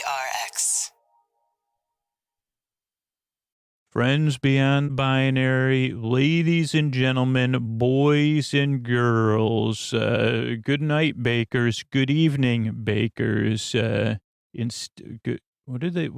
WRX. Friends beyond binary, ladies and gentlemen, boys and girls, good night, bakers. Good evening, bakers. Good, what is it?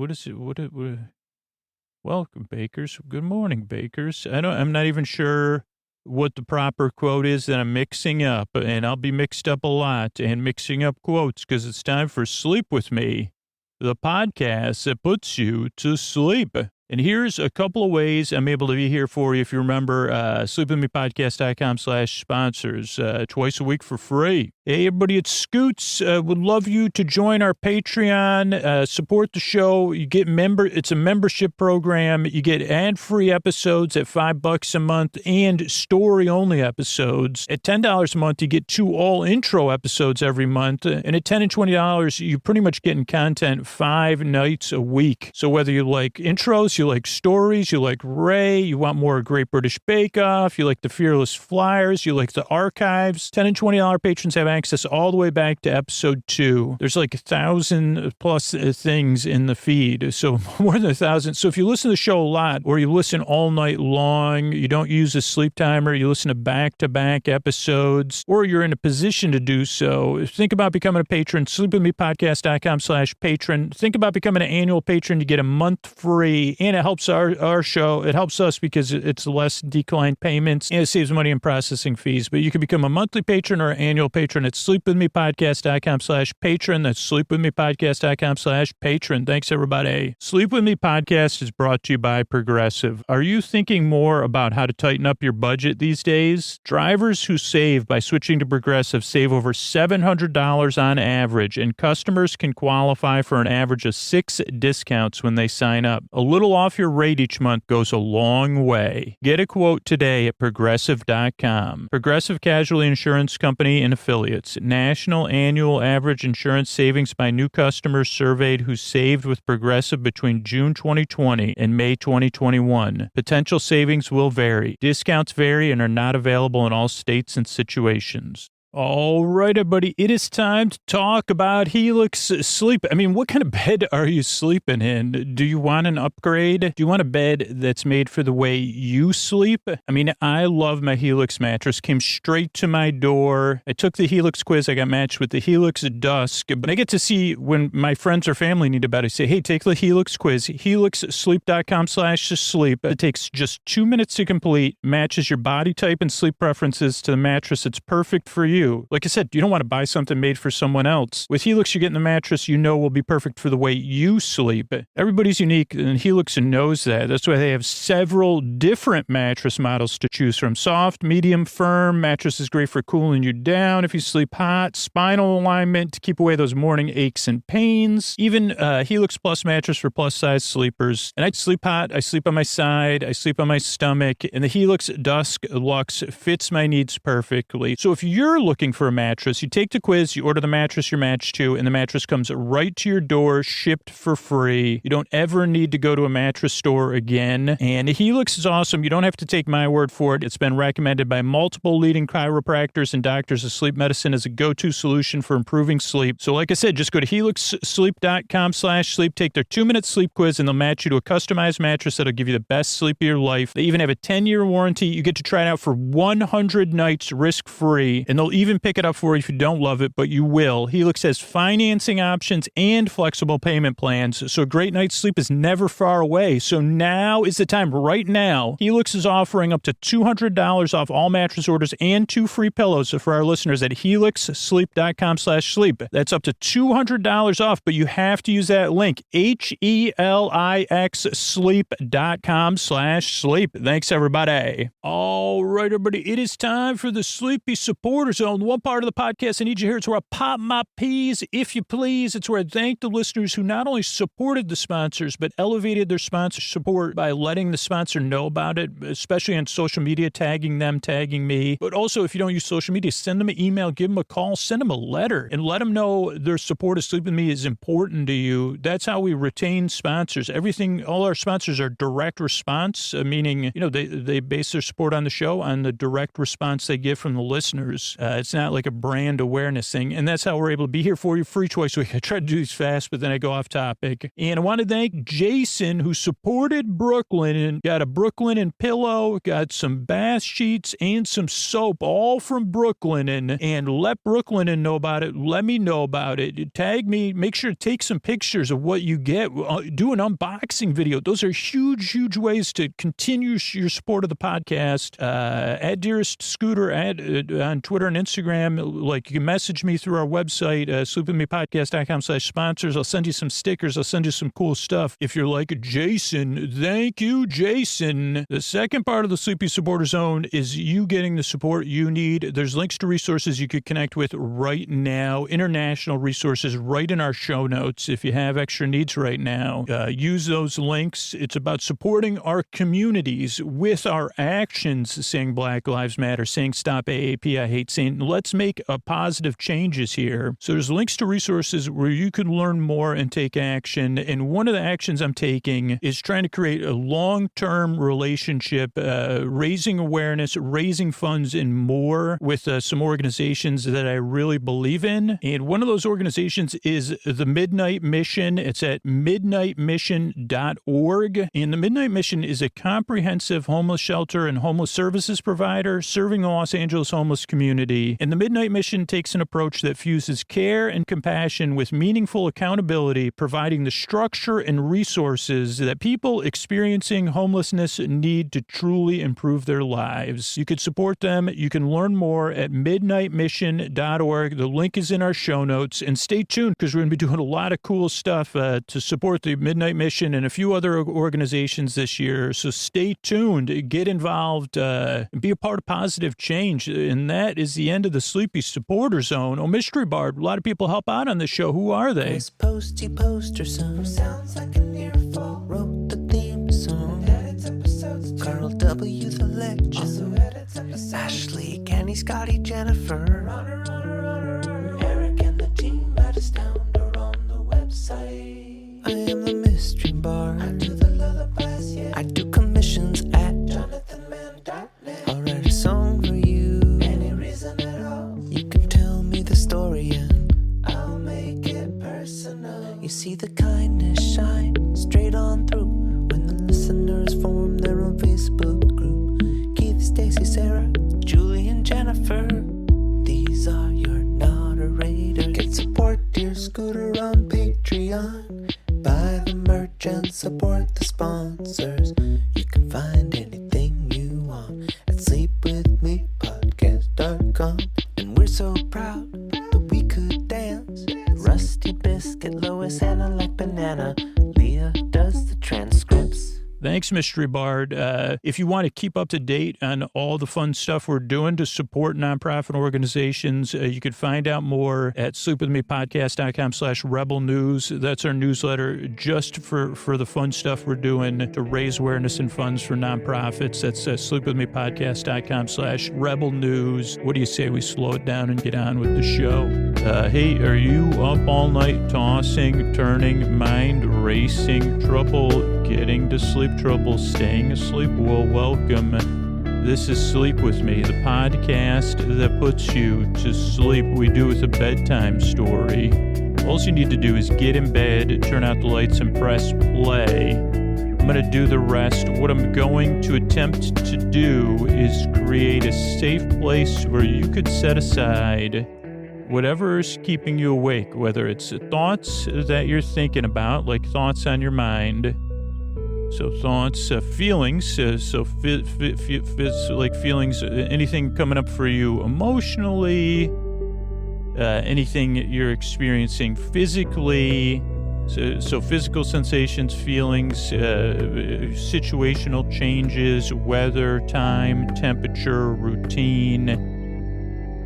Welcome, bakers. Good morning, bakers. I'm not even sure what the proper quote is that I'm mixing up, and I'll be mixed up a lot and mixing up quotes because it's time for Sleep With Me, the podcast that puts you to sleep. And here's a couple of ways I'm able to be here for you. If you remember, sleepwithmepodcast.com/sponsors, twice a week for free. Hey, everybody, it's Scoots. Would love you to join our Patreon, support the show. You get it's a membership program. You get ad-free episodes at $5 a month and story-only episodes. At $10 a month, you get 2 all-intro episodes every month. And at $10 and $20, you're pretty much getting content 5 nights a week. So whether you like intros, you like stories, you like Ray, you want more Great British Bake Off, you like the Fearless Flyers, you like the archives, $10 and $20 patrons have access all the way back to episode 2. There's like 1,000 plus things in the feed, so more than 1,000. So if you listen to the show a lot, or you listen all night long, you don't use a sleep timer, you listen to back-to-back episodes, or you're in a position to do so, think about becoming a patron, sleepwithmepodcast.com/patron. Think about becoming an annual patron to get a month free, and it helps our show. It helps us because it's less declined payments, and it saves money in processing fees. But you can become a monthly patron or an annual patron at sleepwithmepodcast.com/patron. That's sleepwithmepodcast.com/patron. Thanks, everybody. Sleep With Me podcast is brought to you by Progressive. Are you thinking more about how to tighten up your budget these days? Drivers who save by switching to Progressive save over $700 on average, and customers can qualify for an average of 6 discounts when they sign up. A little off your rate each month goes a long way. Get a quote today at Progressive.com. Progressive Casualty Insurance Company and Affiliates. National annual average insurance savings by new customers surveyed who saved with Progressive between June 2020 and May 2021. Potential savings will vary. Discounts vary and are not available in all states and situations. All right, everybody, it is time to talk about Helix sleep. I mean, what kind of bed are you sleeping in? Do you want an upgrade? Do you want a bed that's made for the way you sleep? I mean, I love my Helix mattress. Came straight to my door. I took the Helix quiz. I got matched with the Helix Dusk. But I get to see when my friends or family need a bed, I say, hey, take the Helix quiz, helixsleep.com/sleep. It takes just 2 minutes to complete, matches your body type and sleep preferences to the mattress. It's perfect for you. Like I said, you don't want to buy something made for someone else. With Helix, you're getting the mattress you know will be perfect for the way you sleep. Everybody's unique, and Helix knows that. That's why they have several different mattress models to choose from. Soft, medium, firm. Mattress is great for cooling you down if you sleep hot. Spinal alignment to keep away those morning aches and pains. Even Helix Plus mattress for plus-size sleepers. And I sleep hot. I sleep on my side. I sleep on my stomach. And the Helix Dusk Luxe fits my needs perfectly. So if you're looking for a mattress, you take the quiz, you order the mattress you're matched to, and the mattress comes right to your door, shipped for free. You don't ever need to go to a mattress store again. And Helix is awesome. You don't have to take my word for it. It's been recommended by multiple leading chiropractors and doctors of sleep medicine as a go-to solution for improving sleep. So like I said, just go to helixsleep.com/sleep, take their 2-minute sleep quiz, and they'll match you to a customized mattress that'll give you the best sleep of your life. They even have a 10-year warranty. You get to try it out for 100 nights risk-free, and they'll even pick it up for you if you don't love it, but you will. Helix has financing options and flexible payment plans, so a great night's sleep is never far away. So now is the time. Right now, Helix is offering up to $200 off all mattress orders and 2 free pillows for our listeners at helixsleep.com/sleep. That's up to $200 off, but you have to use that link, helixsleep.com/sleep. Thanks, everybody. All right, everybody, it is time for the Sleepy Supporter Zone. The one part of the podcast I need you here. It's where I pop my peas, if you please. It's where I thank the listeners who not only supported the sponsors, but elevated their sponsor support by letting the sponsor know about it, especially on social media, tagging them, tagging me. But also, if you don't use social media, send them an email, give them a call, send them a letter, and let them know their support of Sleep With Me is important to you. That's how we retain sponsors. Everything, all our sponsors are direct response, meaning, they base their support on the show on the direct response they get from the listeners. It's not like a brand awareness thing. And that's how we're able to be here for you free twice a week. I try to do these fast, but then I go off topic. And I want to thank Jason, who supported Brooklyn and got a Brooklyn and pillow, got some bath sheets and some soap, all from Brooklyn. And let Brooklyn know about it. Let me know about it. Tag me. Make sure to take some pictures of what you get. Do an unboxing video. Those are huge, huge ways to continue your support of the podcast. At Dearest Scooter on Twitter and Instagram. Like, you can message me through our website, sleepwithmepodcast.com/sponsors. I'll send you some stickers. I'll send you some cool stuff. If you're like Jason, thank you, Jason. The second part of the Sleepy Supporter Zone is you getting the support you need. There's links to resources you could connect with right now, international resources right in our show notes. If you have extra needs right now, use those links. It's about supporting our communities with our actions, saying Black Lives Matter, saying stop AAP, I hate saying, let's make positive changes here. So there's links to resources where you can learn more and take action. And one of the actions I'm taking is trying to create a long-term relationship, raising awareness, raising funds, and more with some organizations that I really believe in. And one of those organizations is the Midnight Mission. It's at midnightmission.org. And the Midnight Mission is a comprehensive homeless shelter and homeless services provider serving the Los Angeles homeless community. And the Midnight Mission takes an approach that fuses care and compassion with meaningful accountability, providing the structure and resources that people experiencing homelessness need to truly improve their lives. You could support them. You can learn more at midnightmission.org. The link is in our show notes. And stay tuned, because we're going to be doing a lot of cool stuff to support the Midnight Mission and a few other organizations this year. So stay tuned, get involved, and be a part of positive change. And that is the end of the Sleepy Supporter Zone. Oh, Mystery Bard, a lot of people help out on the show. Who are they? This posty poster son sounds like an earful. Wrote the theme song. Edits episodes. Carl W. the Legend. Also edits episodes. Ashley, Kenny, Scotty, Jennifer. Runner. Eric and the team at Astound are on the website. I am the Mystery Bard. I do the lullabies, yeah. I do commissions at jonathanmann.net. I'll write a song for you. Any reason at all. You can tell me the story and I'll make it personal. You see the kindness shine straight on through when the listeners form their own Facebook group. Keith, Stacy, Sarah, Julie, and Jennifer. These are your moderators. Get support Dear Scooter on Patreon. Buy the merch and support the sponsors. You can find anything you want at sleepwithmepodcast.com. And we're so proud that we could dance. Rusty Biscuit, Lois, Anna like banana. Leah does the transcripts. Thanks, Mystery Bard. If you want to keep up to date on all the fun stuff we're doing to support nonprofit organizations, you could find out more at sleepwithmepodcast.com/rebel news. That's our newsletter just for the fun stuff we're doing to raise awareness and funds for nonprofits. That's sleepwithmepodcast.com/rebel news. What do you say we slow it down and get on with the show? Hey, are you up all night tossing, turning, mind racing, trouble getting to sleep, trouble staying asleep? Well, welcome. This is Sleep With Me, the podcast that puts you to sleep. We do with a bedtime story. All you need to do is get in bed, turn out the lights, and press play. I'm going to do the rest. What I'm going to attempt to do is create a safe place where you could set aside whatever's keeping you awake, whether it's thoughts that you're thinking about, like thoughts on your mind. So thoughts, feelings, like feelings, anything coming up for you emotionally, anything you're experiencing physically, so physical sensations, feelings, situational changes, weather, time, temperature, routine.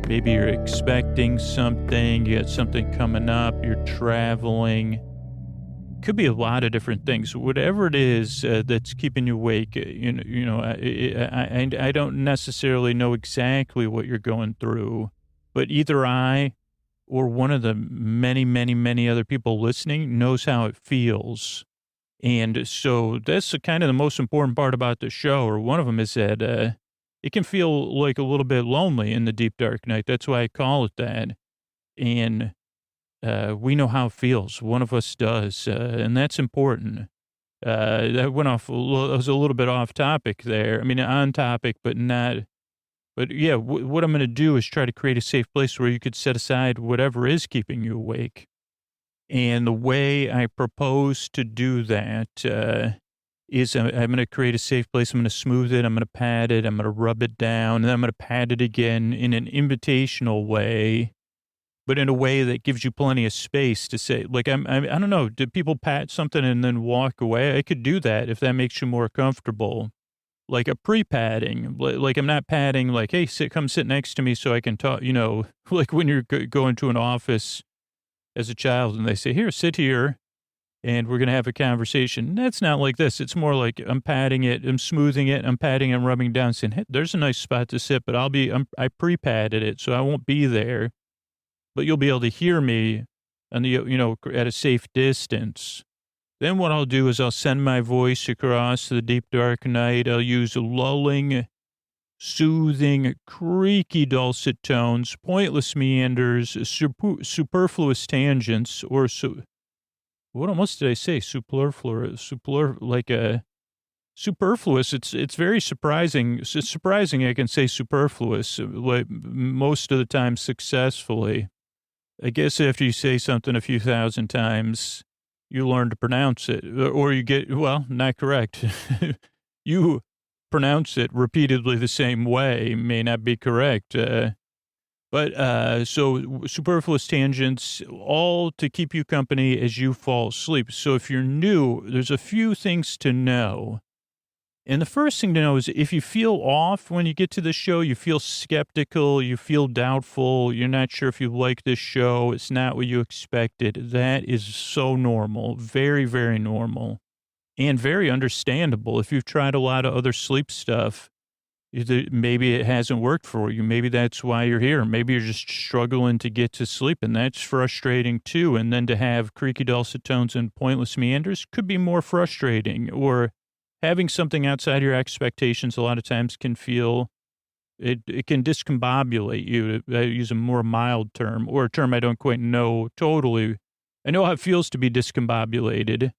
Maybe you're expecting something, you got something coming up, you're traveling. Could be a lot of different things. Whatever it is that's keeping you awake, I don't necessarily know exactly what you're going through, but either I or one of the many, many, many other people listening knows how it feels. And so that's kind of the most important part about the show, or one of them is that it can feel like a little bit lonely in the deep, dark night. That's why I call it that. And we know how it feels. One of us does, and that's important. That went off, it was a little bit off topic there. I mean, on topic, but not. But yeah, what I'm going to do is try to create a safe place where you could set aside whatever is keeping you awake. And the way I propose to do that is I'm going to create a safe place. I'm going to smooth it. I'm going to pat it. I'm going to rub it down. And then I'm going to pat it again in an invitational way, but in a way that gives you plenty of space to say, like, I don't know, do people pat something and then walk away? I could do that if that makes you more comfortable. Like a pre-patting, like I'm not patting, like, hey, come sit next to me so I can talk, like when you're going to an office as a child and they say, here, sit here and we're going to have a conversation. That's not like this. It's more like I'm patting it, I'm smoothing it, I'm patting and rubbing down, saying, hey, there's a nice spot to sit, but I pre-patted it, so I won't be there. But you'll be able to hear me on the, at a safe distance. Then what I'll do is I'll send my voice across the deep, dark night. I'll use lulling, soothing, creaky, dulcet tones, pointless meanders, superfluous tangents, or what else did I say? Superfluous. It's very surprising. It's surprising I can say superfluous, like most of the time successfully. I guess after you say something a few thousand times, you learn to pronounce it, or you get, well, not correct. You pronounce it repeatedly the same way, may not be correct. But so superfluous tangents, all to keep you company as you fall asleep. So if you're new, there's a few things to know. And the first thing to know is if you feel off when you get to the show, you feel skeptical, you feel doubtful, you're not sure if you like this show, it's not what you expected, that is so normal, very, very normal, and very understandable. If you've tried a lot of other sleep stuff, maybe it hasn't worked for you. Maybe that's why you're here. Maybe you're just struggling to get to sleep, and that's frustrating too. And then to have creaky dulcet tones and pointless meanders could be more frustrating, or having something outside your expectations a lot of times can feel, it can discombobulate you, to use a more mild term, or a term I don't quite know totally. I know how it feels to be discombobulated.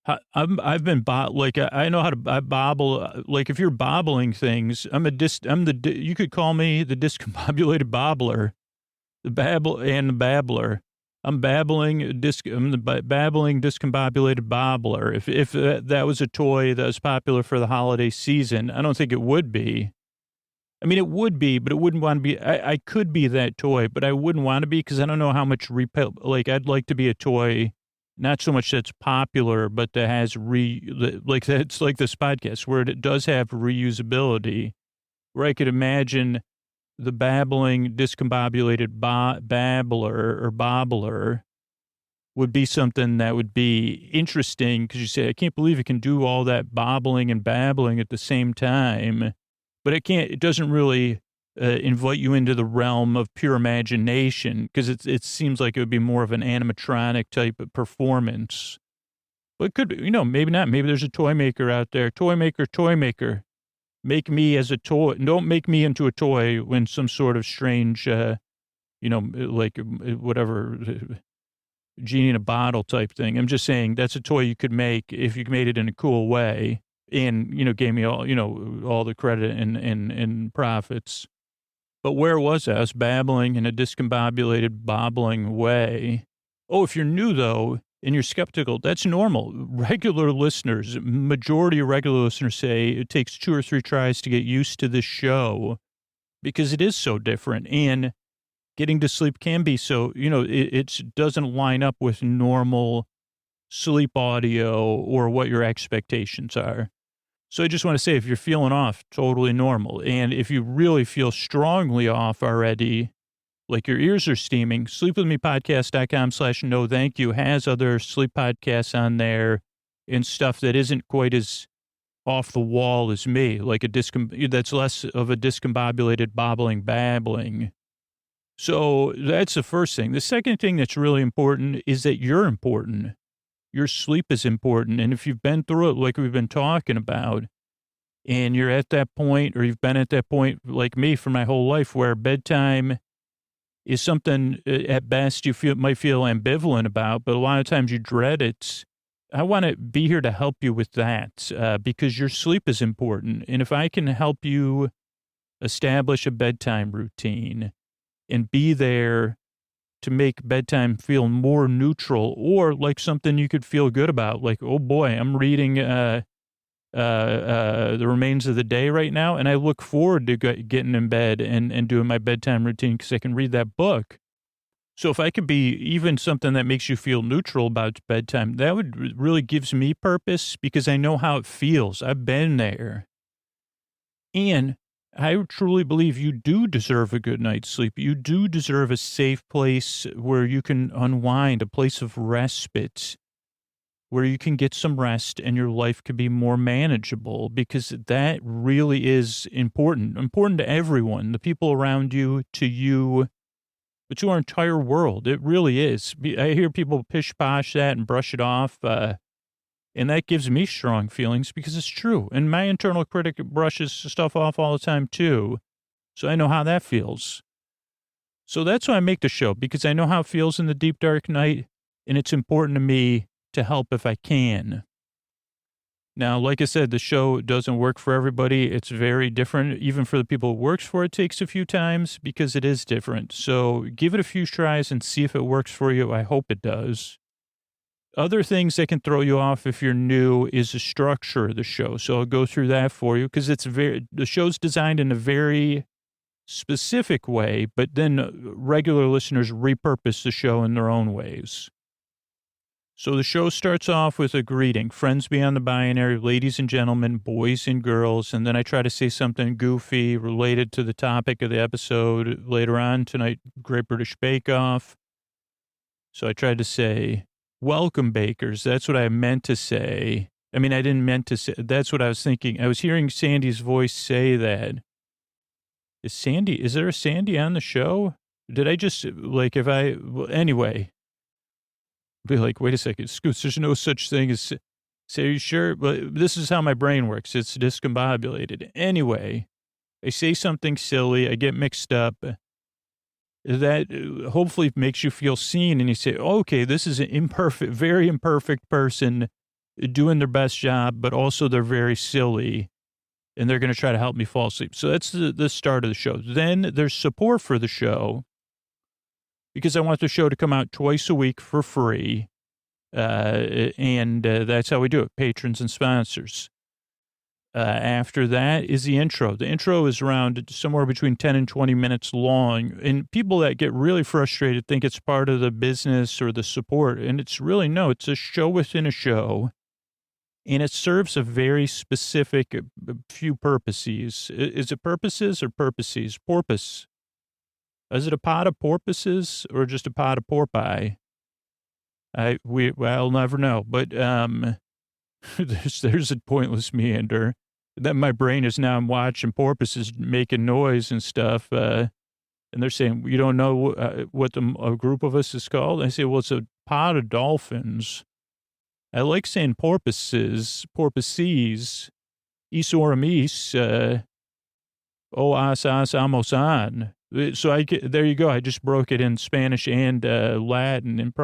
I've been, I know how to bobble. Like if you're bobbling things, you could call me the discombobulated bobbler, the babbler. I'm the babbling, discombobulated bobbler. If that was a toy that was popular for the holiday season, I don't think it would be. I mean, it would be, but it wouldn't want to be. I could be that toy, but I wouldn't want to be because I don't know how much I'd like to be a toy, not so much that's popular, but that has that's like this podcast where it does have reusability, where I could imagine the babbling, discombobulated babbler or bobbler would be something that would be interesting because you say, I can't believe it can do all that bobbling and babbling at the same time, but it doesn't really invite you into the realm of pure imagination because it seems like it would be more of an animatronic type of performance. But it could, maybe not. Maybe there's a toy maker out there. Toy maker. Make me as a toy. Don't make me into a toy when some sort of strange, like whatever, genie in a bottle type thing. I'm just saying that's a toy you could make if you made it in a cool way and, gave me all the credit and profits. But where was I? I was babbling in a discombobulated, bobbling way. Oh, if you're new, though, and you're skeptical, that's normal. Majority of regular listeners say it takes 2 or 3 tries to get used to this show because it is so different. And getting to sleep can be so, it doesn't line up with normal sleep audio or what your expectations are. So I just want to say, if you're feeling off, totally normal. And if you really feel strongly off already, like your ears are steaming, sleepwithmepodcast.com/no thank you has other sleep podcasts on there and stuff that isn't quite as off the wall as me, like that's less of a discombobulated babbling. So that's the first thing. The second thing that's really important is that you're important. Your sleep is important. And if you've been through it, like we've been talking about, and you're at that point, or you've been at that point like me for my whole life, where bedtime is something at best you might feel ambivalent about, but a lot of times you dread it. I want to be here to help you with that because your sleep is important. And if I can help you establish a bedtime routine and be there to make bedtime feel more neutral or like something you could feel good about, like, oh boy, I'm reading The Remains of the Day right now, and I look forward to getting in bed and doing my bedtime routine because I can read that book. So if I could be even something that makes you feel neutral about bedtime, that would really gives me purpose because I know how it feels. I've been there. And I truly believe you do deserve a good night's sleep. You do deserve a safe place where you can unwind, a place of respite, where you can get some rest and your life could be more manageable, because that really is important to everyone, the people around you, to you, but to our entire world. It really is. I hear people pish-posh that and brush it off, and that gives me strong feelings because it's true. And my internal critic brushes stuff off all the time too. So I know how that feels. So that's why I make the show, because I know how it feels in the deep, dark night. And it's important to me to help if I can. Now, like I said, the show doesn't work for everybody. It's very different. Even for the people it works for, it takes a few times because it is different. So give it a few tries and see if it works for you. I hope it does. Other things that can throw you off if you're new is the structure of the show. So I'll go through that for you because the show's designed in a very specific way, but then regular listeners repurpose the show in their own ways. So the show starts off with a greeting, friends beyond the binary, ladies and gentlemen, boys and girls, and then I try to say something goofy related to the topic of the episode. Later on tonight, Great British Bake Off. So I tried to say, welcome, bakers. That's what I meant to say. I mean, I didn't meant to say. That's what I was thinking. I was hearing Sandy's voice say that. Is there a Sandy on the show? Did I just, like, anyway, be like, wait a second, Scoots, there's no such thing as, say, are you sure? But this is how my brain works. It's discombobulated. Anyway, I say something silly. I get mixed up. That hopefully makes you feel seen, and you say, okay, this is an very imperfect person doing their best job, but also they're very silly, and they're going to try to help me fall asleep. So that's the start of the show. Then there's support for the show, because I want the show to come out twice a week for free, and that's how we do it, patrons and sponsors. After that is the intro. The intro is around somewhere between 10 and 20 minutes long. And people that get really frustrated think it's part of the business or the support. And it's really, no, it's a show within a show. And it serves a very specific few purposes. Is it purposes or purposes? Porpoise. Is it a pot of porpoises or just a pot of porpoise? I'll never know. But there's a pointless meander that my brain is now. I'm watching porpoises making noise and stuff, and they're saying, you don't know what a group of us is called? I say, well, it's a pod of dolphins. I like saying porpoises, isoramis, as amosan. So there you go. I just broke it in Spanish and Latin. And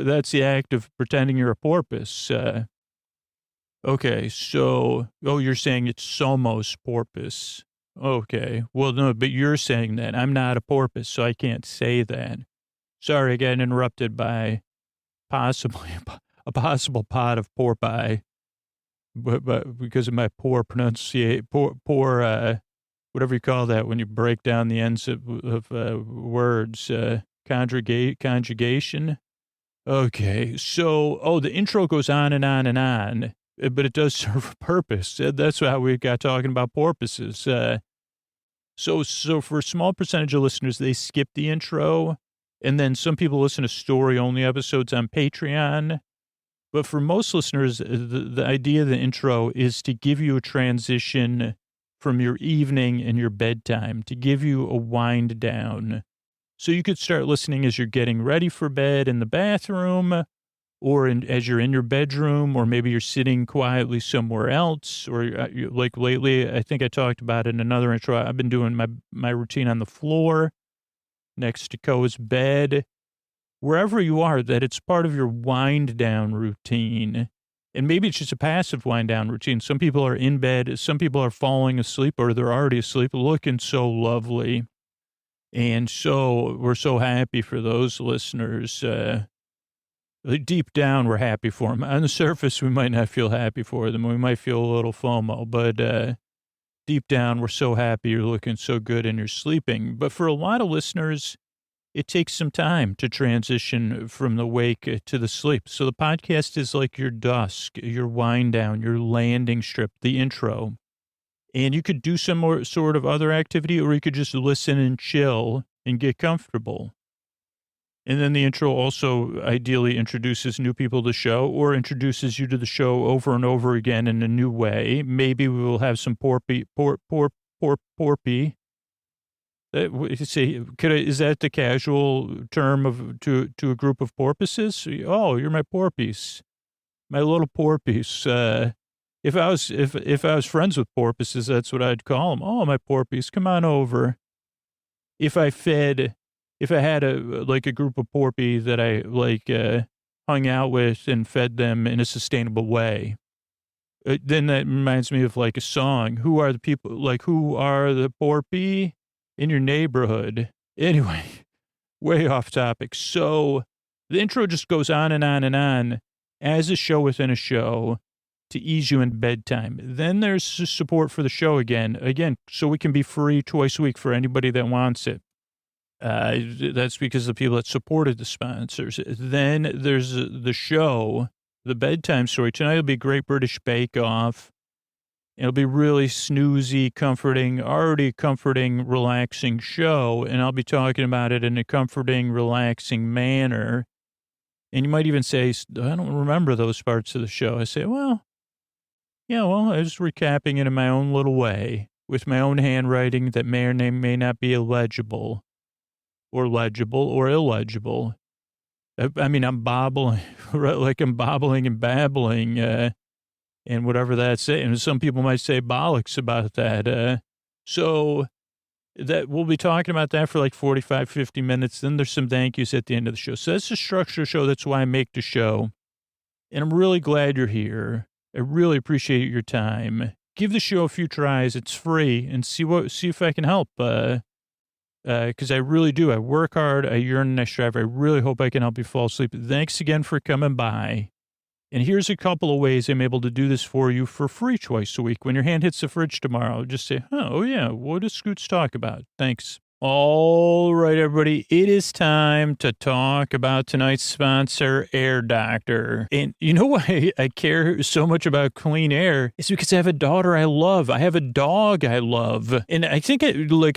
that's the act of pretending you're a porpoise. Okay, so, you're saying it's somos porpoise. Okay, well, no, but you're saying that. I'm not a porpoise, so I can't say that. Sorry, I got interrupted by possibly a possible pot of porpoise, but because of my poor pronunciation, whatever you call that when you break down the ends of words, conjugation. Okay, so, the intro goes on and on and on, but it does serve a purpose. That's how we got talking about porpoises. So for a small percentage of listeners, they skip the intro, and then some people listen to story-only episodes on Patreon. But for most listeners, the idea of the intro is to give you a transition from your evening and your bedtime, to give you a wind down. So you could start listening as you're getting ready for bed in the bathroom, or as you're in your bedroom, or maybe you're sitting quietly somewhere else, or like lately, I think I talked about in another intro, I've been doing my routine on the floor next to Ko's bed, wherever you are, that it's part of your wind down routine. And maybe it's just a passive wind down routine. Some people are in bed, some people are falling asleep, or they're already asleep, looking so lovely. And so we're so happy for those listeners. Deep down, we're happy for them. On the surface, we might not feel happy for them. We might feel a little FOMO, but deep down, we're so happy you're looking so good and you're sleeping. But for a lot of listeners, it takes some time to transition from the wake to the sleep. So the podcast is like your dusk, your wind down, your landing strip, the intro. And you could do some more sort of other activity, or you could just listen and chill and get comfortable. And then the intro also ideally introduces new people to the show, or introduces you to the show over and over again in a new way. Maybe we will have some porpy. Is that the casual term to a group of porpoises? Oh, you're my porpies, my little porpies. If I was friends with porpoises, that's what I'd call them. Oh, my porpies, come on over. If I had a group of porpy that I hung out with and fed them in a sustainable way, then that reminds me of like a song. Who are the people? Like, who are the porpy in your neighborhood? Anyway, way off topic. So the intro just goes on and on and on as a show within a show to ease you in bedtime. Then there's support for the show again, so we can be free twice a week for anybody that wants it. That's because the people that supported the sponsors. Then there's the show, the bedtime story. Tonight will be Great British Bake Off. It'll be really snoozy, already comforting, relaxing show. And I'll be talking about it in a comforting, relaxing manner. And you might even say, I don't remember those parts of the show. I say, I was recapping it in my own little way with my own handwriting that may or may not be illegible. Or legible or illegible. I mean, I'm bobbling, like I'm bobbling and babbling, and whatever that's it. And some people might say bollocks about that. So that we'll be talking about that for like 45, 50 minutes. Then there's some thank yous at the end of the show. So that's the structure of the show. That's why I make the show. And I'm really glad you're here. I really appreciate your time. Give the show a few tries. It's free, and see if I can help. Because I really do. I work hard. I yearn and I strive. I really hope I can help you fall asleep. Thanks again for coming by. And here's a couple of ways I'm able to do this for you for free twice a week. When your hand hits the fridge tomorrow, just say, what does Scoots talk about? Thanks. All right, everybody, it is time to talk about tonight's sponsor, Air Doctor. And you know why I care so much about clean air? It's because I have a daughter I love. I have a dog I love. And I think, I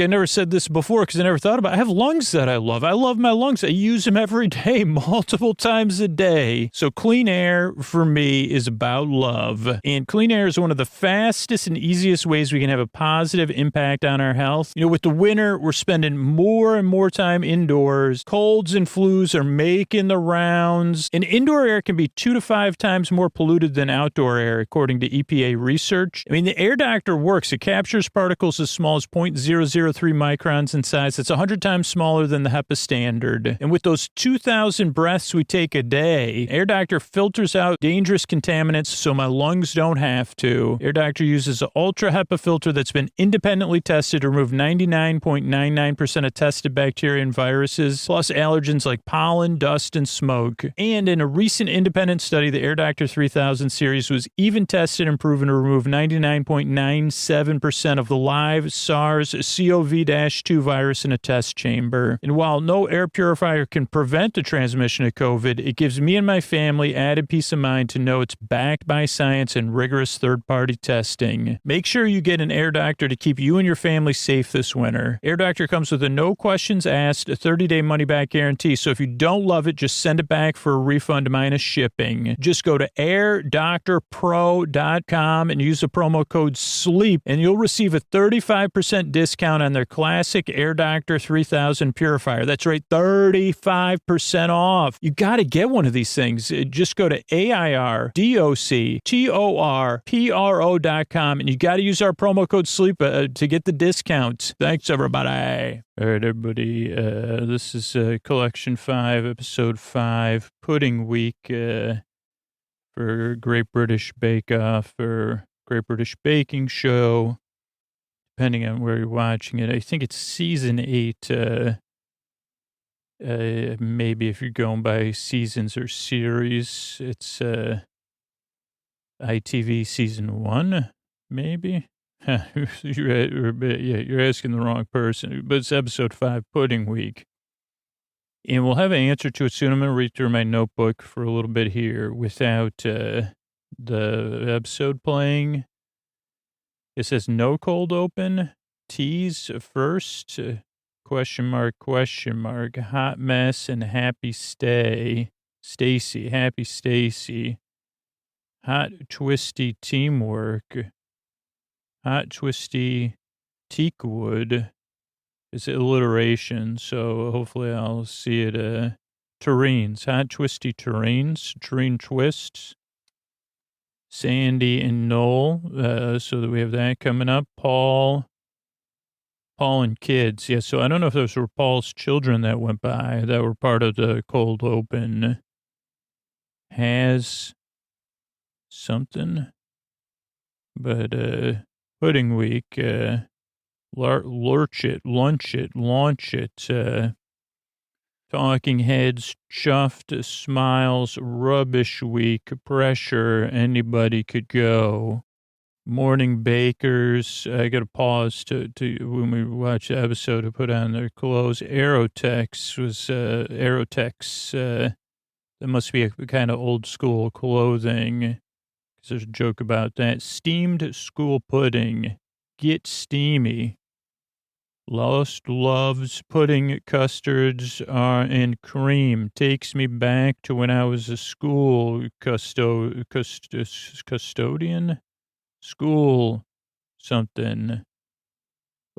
never said this before because I never thought about it. I have lungs that I love. I love my lungs. I use them every day, multiple times a day. So clean air for me is about love. And clean air is one of the fastest and easiest ways we can have a positive impact on our health. You know, with the winter, we're spending more and more time indoors. Colds and flus are making the rounds. And indoor air can be 2 to 5 times more polluted than outdoor air, according to EPA research. I mean, the Air Doctor works. It captures particles as small as 0.003 microns in size. That's 100 times smaller than the HEPA standard. And with those 2,000 breaths we take a day, Air Doctor filters out dangerous contaminants so my lungs don't have to. Air Doctor uses an ultra HEPA filter that's been independently tested to remove 99.99% of tested bacteria and viruses, plus allergens like pollen, dust, and smoke. And in a recent independent study, the Air Doctor 3000 series was even tested and proven to remove 99.97% of the live SARS-CoV-2 virus in a test chamber. And while no air purifier can prevent the transmission of COVID, it gives me and my family added peace of mind to know it's backed by science and rigorous third-party testing. Make sure you get an Air Doctor to keep you and your family safe this winter. Air Doctor comes with a no questions asked, a 30-day money-back guarantee. So if you don't love it, just send it back for a refund minus shipping. Just go to airdoctorpro.com and use the promo code SLEEP, and you'll receive a 35% discount on their classic Air Doctor 3000 purifier. That's right, 35% off. You got to get one of these things. Just go to AIRDOCTORPRO.com, and you got to use our promo code SLEEP to get the discount. Thanks, everybody. All right, everybody. This is Collection 5, Episode 5, Pudding Week for Great British Bake Off or Great British Baking Show, depending on where you're watching it. I think it's Season 8, maybe if you're going by seasons or series. It's ITV Season 1, maybe? You're asking the wrong person, but it's Episode 5, Pudding Week. And we'll have an answer to it soon. I'm going to read through my notebook for a little bit here without the episode playing. It says no cold open, tease first, question mark, hot mess, and happy stay. Stacy, happy Stacy. Hot twisty teamwork. Hot twisty teakwood is alliteration, so hopefully I'll see it. Terrains, hot twisty terrains, terrain twists. Sandy and Noel, so that we have that coming up. Paul and kids. Yeah, so I don't know if those were Paul's children that went by that were part of the cold open. Has something, but Pudding Week, launch it. Talking heads, chuffed, smiles, rubbish week, pressure, anybody could go. Morning bakers, I got to pause to when we watch the episode to put on their clothes. Aerotex was, that must be a kind of old school clothing. There's a joke about that. Steamed school pudding. Get steamy. Lost loves pudding, custards, and cream. Takes me back to when I was a school custodian? School something.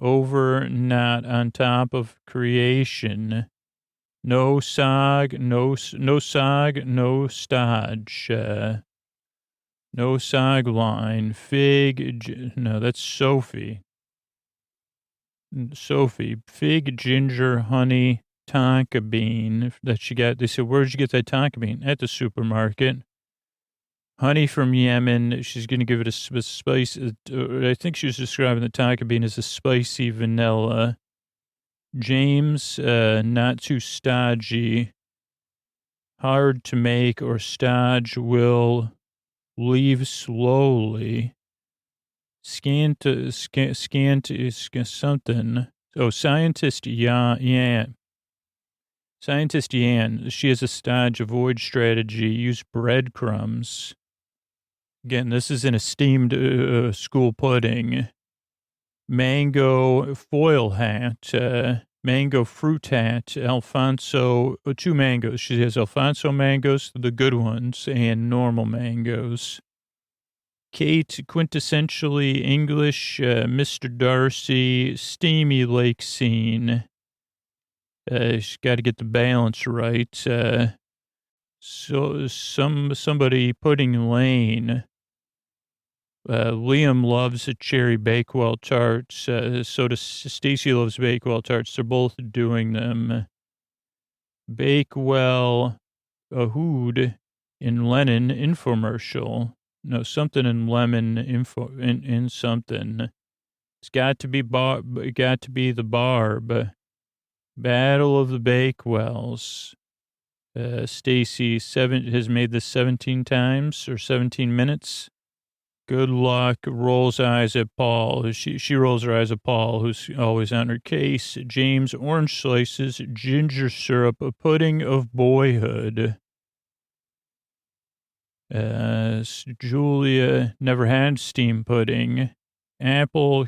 Over, not on top of creation. No sog, no sog, no stodge. No sog line. Fig, no, that's Sophie. Fig, ginger, honey, tonka bean that she got. They said, where'd you get that tonka bean? At the supermarket. Honey from Yemen. She's going to give it a spice. I think she was describing the tonka bean as a spicy vanilla. James, not too stodgy. Hard to make or stodge will leave slowly. Scant is something. Oh, Scientist Yan. Scientist Yan. She has a stodge avoid strategy. Use breadcrumbs. Again, this is an esteemed school pudding. Mango foil hat. Mango fruit hat. Alfonso. 2 mangoes. She has Alfonso mangoes, the good ones, and normal mangoes. Kate, quintessentially English, Mr. Darcy, steamy lake scene. She's got to get the balance right. So somebody Pudding Lane. Liam loves a cherry Bakewell tarts. So does Stacy loves Bakewell tarts. They're both doing them. Bakewell, Ahood in Lennon infomercial. No, something in lemon info in something. It's got to be the Barb. Battle of the Bakewells. Stacy has made this 17 times or 17 minutes. Good luck. Rolls eyes at Paul. She rolls her eyes at Paul, who's always on her case. James, orange slices, ginger syrup, a pudding of boyhood. Julia never had steam pudding. apples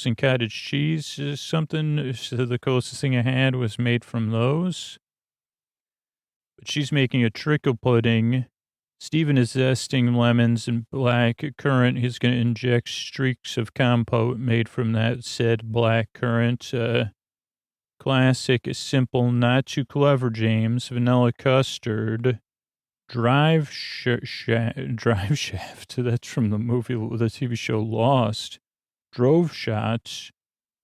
and cottage cheese is something. So the closest thing I had was made from those. But she's making a trickle pudding. Stephen is zesting lemons and black currant. He's going to inject streaks of compote made from that said black currant. Classic, simple, not too clever, James. Vanilla custard. Drive shaft. That's from the TV show Lost. Drove shots.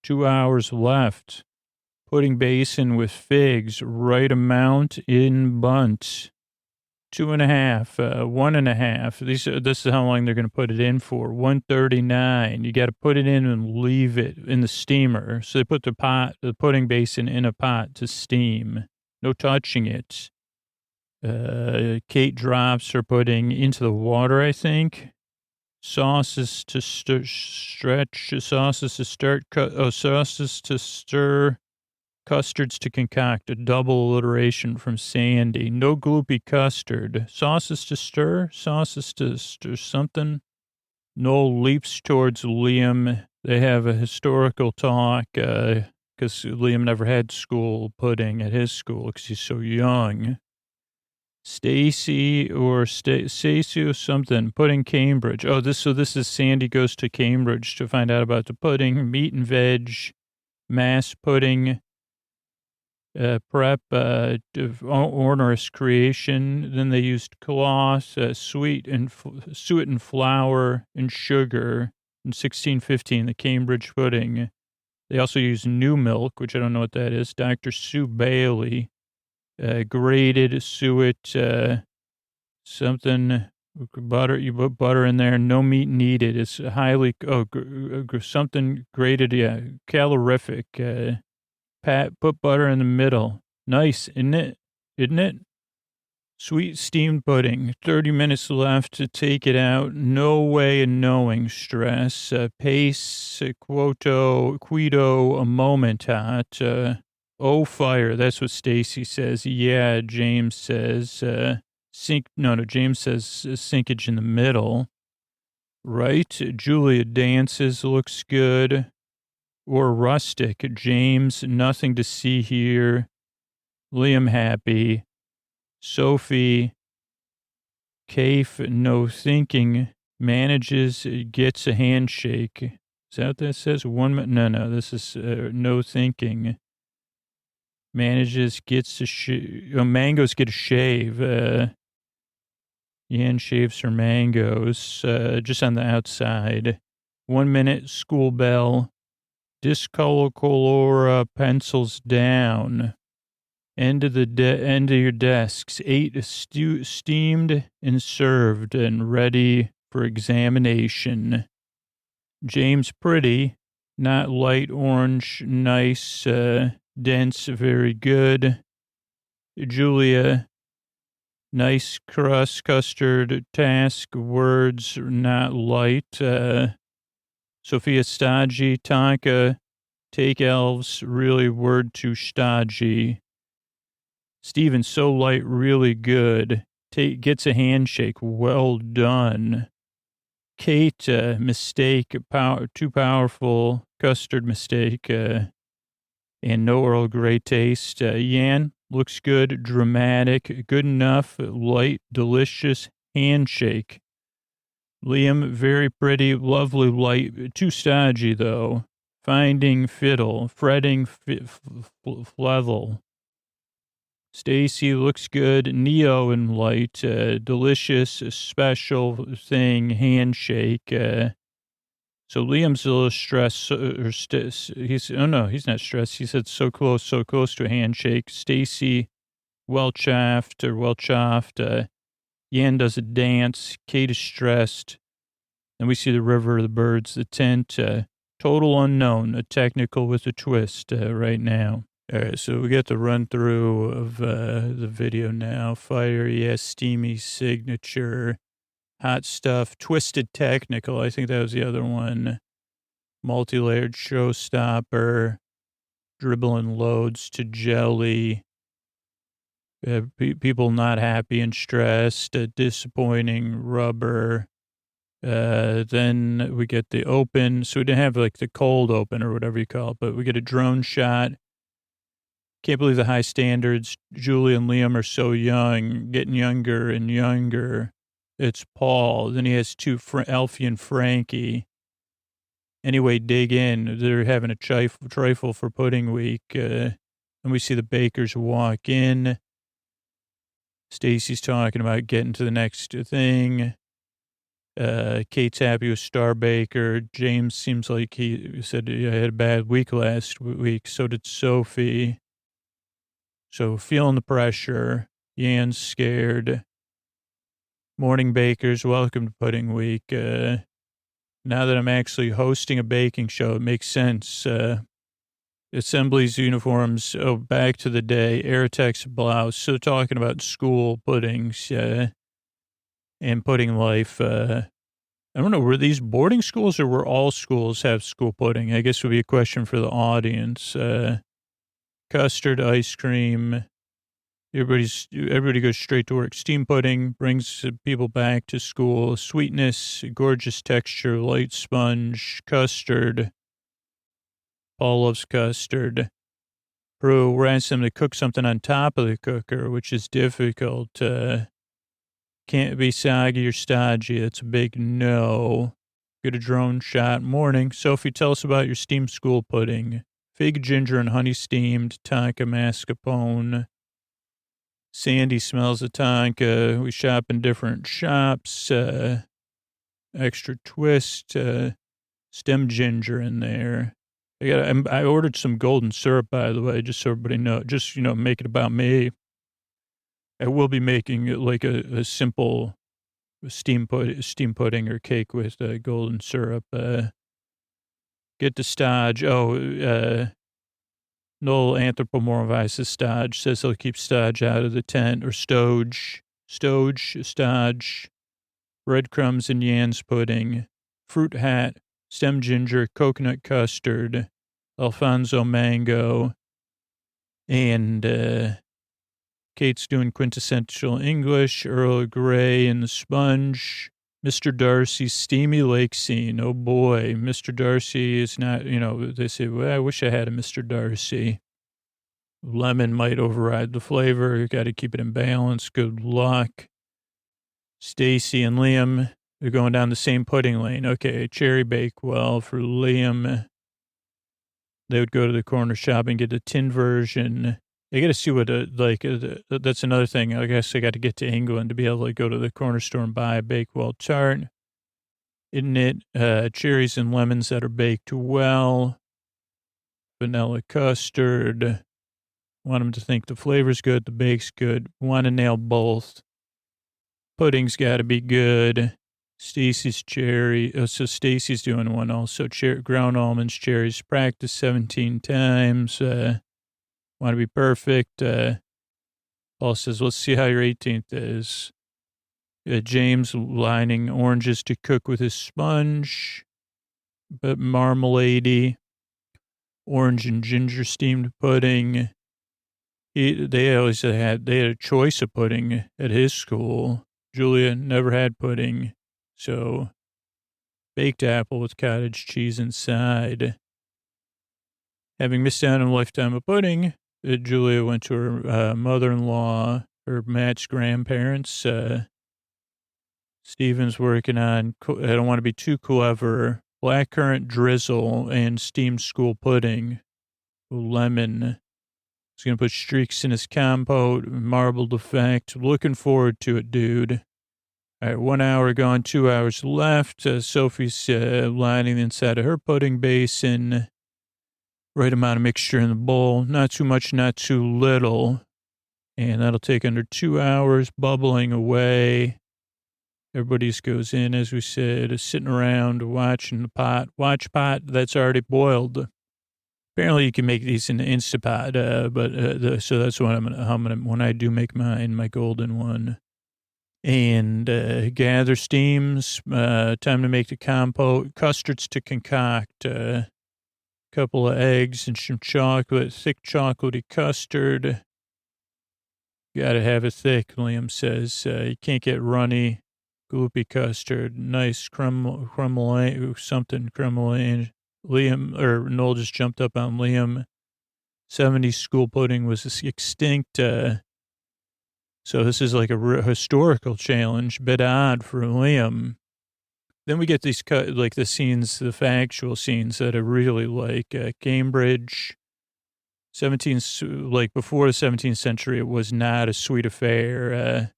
2 hours left. Pudding basin with figs. Right amount in bunt. 2.5, 1.5. This is how long they're going to put it in for. 139. You got to put it in and leave it in the steamer. So they put the pudding basin in a pot to steam. No touching it. Kate drops her pudding into the water, I think. Sauces to stir. Custards to concoct, a double alliteration from Sandy. No gloopy custard. Sauces to stir something. Noel leaps towards Liam. They have a historical talk, because Liam never had school pudding at his school because he's so young. Stacy or something. Pudding Cambridge. Oh, this is Sandy goes to Cambridge to find out about the pudding. Meat and veg. Mass pudding. Prep, onerous creation. Then they used cloth, suet and flour and sugar in 1615, the Cambridge pudding. They also used new milk, which I don't know what that is. Dr. Sue Bailey, grated suet, something, butter. You put butter in there. No meat needed. It's highly, something grated, yeah, calorific, put butter in the middle. Nice, isn't it? Isn't it? Sweet steamed pudding. 30 minutes left to take it out. No way of knowing. Stress. Pace. Quito. A moment hot. Oh, fire. That's what Stacy says. Yeah, James says. James says sinkage in the middle. Right? Julia dances. Looks good. Or rustic. James, nothing to see here. Liam, happy. Sophie, Kaif, no thinking. Manages, gets a handshake. Is that what that says? No, this is no thinking. Manages, gets a mangoes get a shave. Yan shaves her mangoes, just on the outside. 1 minute, school bell. Discolora pencils down. End of your desks. 8 steamed and served and ready for examination. James, pretty, not light orange, nice, dense, very good. Julia, nice crust, custard, task, words, not light. Sophia, stodgy. Tonka, take elves, really word too stodgy. Stephen, so light, really good. Gets a handshake, well done. Kate, mistake, too powerful, custard mistake, and no Earl Grey taste. Yan, looks good, dramatic, good enough, light, delicious, handshake. Liam, very pretty, lovely light, too stodgy though. Finding fiddle, fretting flevel. Stacy, looks good, neo and light, delicious, special thing, handshake. So Liam's a little stressed, he's not stressed. He said so close to a handshake. Stacy, well chaffed. Yan does a dance. Kate is stressed. And we see the river, the birds, the tent. Total unknown, a technical with a twist right now. All right, so we got the run through of the video now. Fire, yes, steamy signature. Hot stuff, twisted technical. I think that was the other one. Multi-layered showstopper. Dribbling loads to jelly. People not happy and stressed, disappointing rubber, Then we get the open. So we didn't have like the cold open or whatever you call it, but we get a drone shot. Can't believe the high standards. Julie and Liam are so young, getting younger and younger. It's Paul. Then he has two, Alfie and Frankie. Anyway, dig in. They're having a trifle for pudding week. And we see the bakers walk in. Stacy's talking about getting to the next thing. Kate's happy with Star Baker. James seems like he said he had a bad week last week. So did Sophie. So feeling the pressure. Yan's scared. Morning bakers, welcome to pudding week. Now that I'm actually hosting a baking show, it makes sense. Assemblies, uniforms, back to the day, Aerotex blouse. So talking about school puddings and pudding life. I don't know, were these boarding schools or were all schools have school pudding? I guess would be a question for the audience. Custard, ice cream. Everybody goes straight to work. Steam pudding brings people back to school. Sweetness, gorgeous texture, light sponge, custard. Paul loves custard. Prue, we're asking them to cook something on top of the cooker, which is difficult. Can't be soggy or stodgy. That's a big no. Get a drone shot. Morning. Sophie, tell us about your steamed school pudding. Fig, ginger, and honey steamed. Tonka mascarpone. Sandy smells the Tonka. We shop in different shops. Extra twist. Stem ginger in there. I ordered some golden syrup, by the way, just so everybody knows. Just, make it about me. I will be making it like a simple steam pudding or cake with golden syrup. Get to Stodge. Noel anthropomorphizes Stodge, says he'll keep Stodge out of the tent, or Stodge, Stodge, breadcrumbs and Yan's pudding, fruit hat, stem ginger, coconut custard, Alfonso mango, and Kate's doing quintessential English, Earl Grey and the sponge, Mr. Darcy's steamy lake scene. Oh boy, Mr. Darcy is not, they say, well, I wish I had a Mr. Darcy. Lemon might override the flavor. You got to keep it in balance. Good luck. Stacy and Liam, they're going down the same pudding lane. Okay, cherry bakewell for Liam. They would go to the corner shop and get a tin version. I got to see what, that's another thing. I guess I got to get to England to be able to go to the corner store and buy a Bakewell tart. Isn't it? Cherries and lemons that are baked well. Vanilla custard. Want them to think the flavor's good, the bake's good. Want to nail both. Pudding's got to be good. Stacy's cherry. So Stacy's doing one also. Ground almonds, cherries. Practice 17 times. Want to be perfect. Paul says, let's see how your 18th is. James lining oranges to cook with his sponge. But marmalade, orange and ginger steamed pudding. They had a choice of pudding at his school. Julia never had pudding. So baked apple with cottage cheese inside. Having missed out on a lifetime of pudding, Julia went to her mother-in-law, her Matt's grandparents. Steven's working on, I don't want to be too clever, blackcurrant drizzle and steamed school pudding. Lemon. He's going to put streaks in his compote, marbled effect. Looking forward to it, dude. All right, 1 hour gone, 2 hours left. Sophie's lining the inside of her pudding basin. Right amount of mixture in the bowl. Not too much, not too little. And that'll take under 2 hours, bubbling away. Everybody just goes in, as we said, sitting around watching the pot. Watch pot that's already boiled. Apparently you can make these in the Instapot, so that's what I'm gonna when I do make mine, my golden one. And gather steams. Time to make the compote. Custards to concoct. Couple of eggs and some chocolate, thick chocolatey custard. You gotta have it thick, Liam says. You can't get runny. gloopy custard, nice crumble, something crumbling. Noel just jumped up on Liam. 70s school pudding was extinct. So this is like a historical challenge, bit odd for Liam. Then we get these like the scenes, the factual scenes that I really like. Cambridge, like before the 17th century, it was not a sweet affair.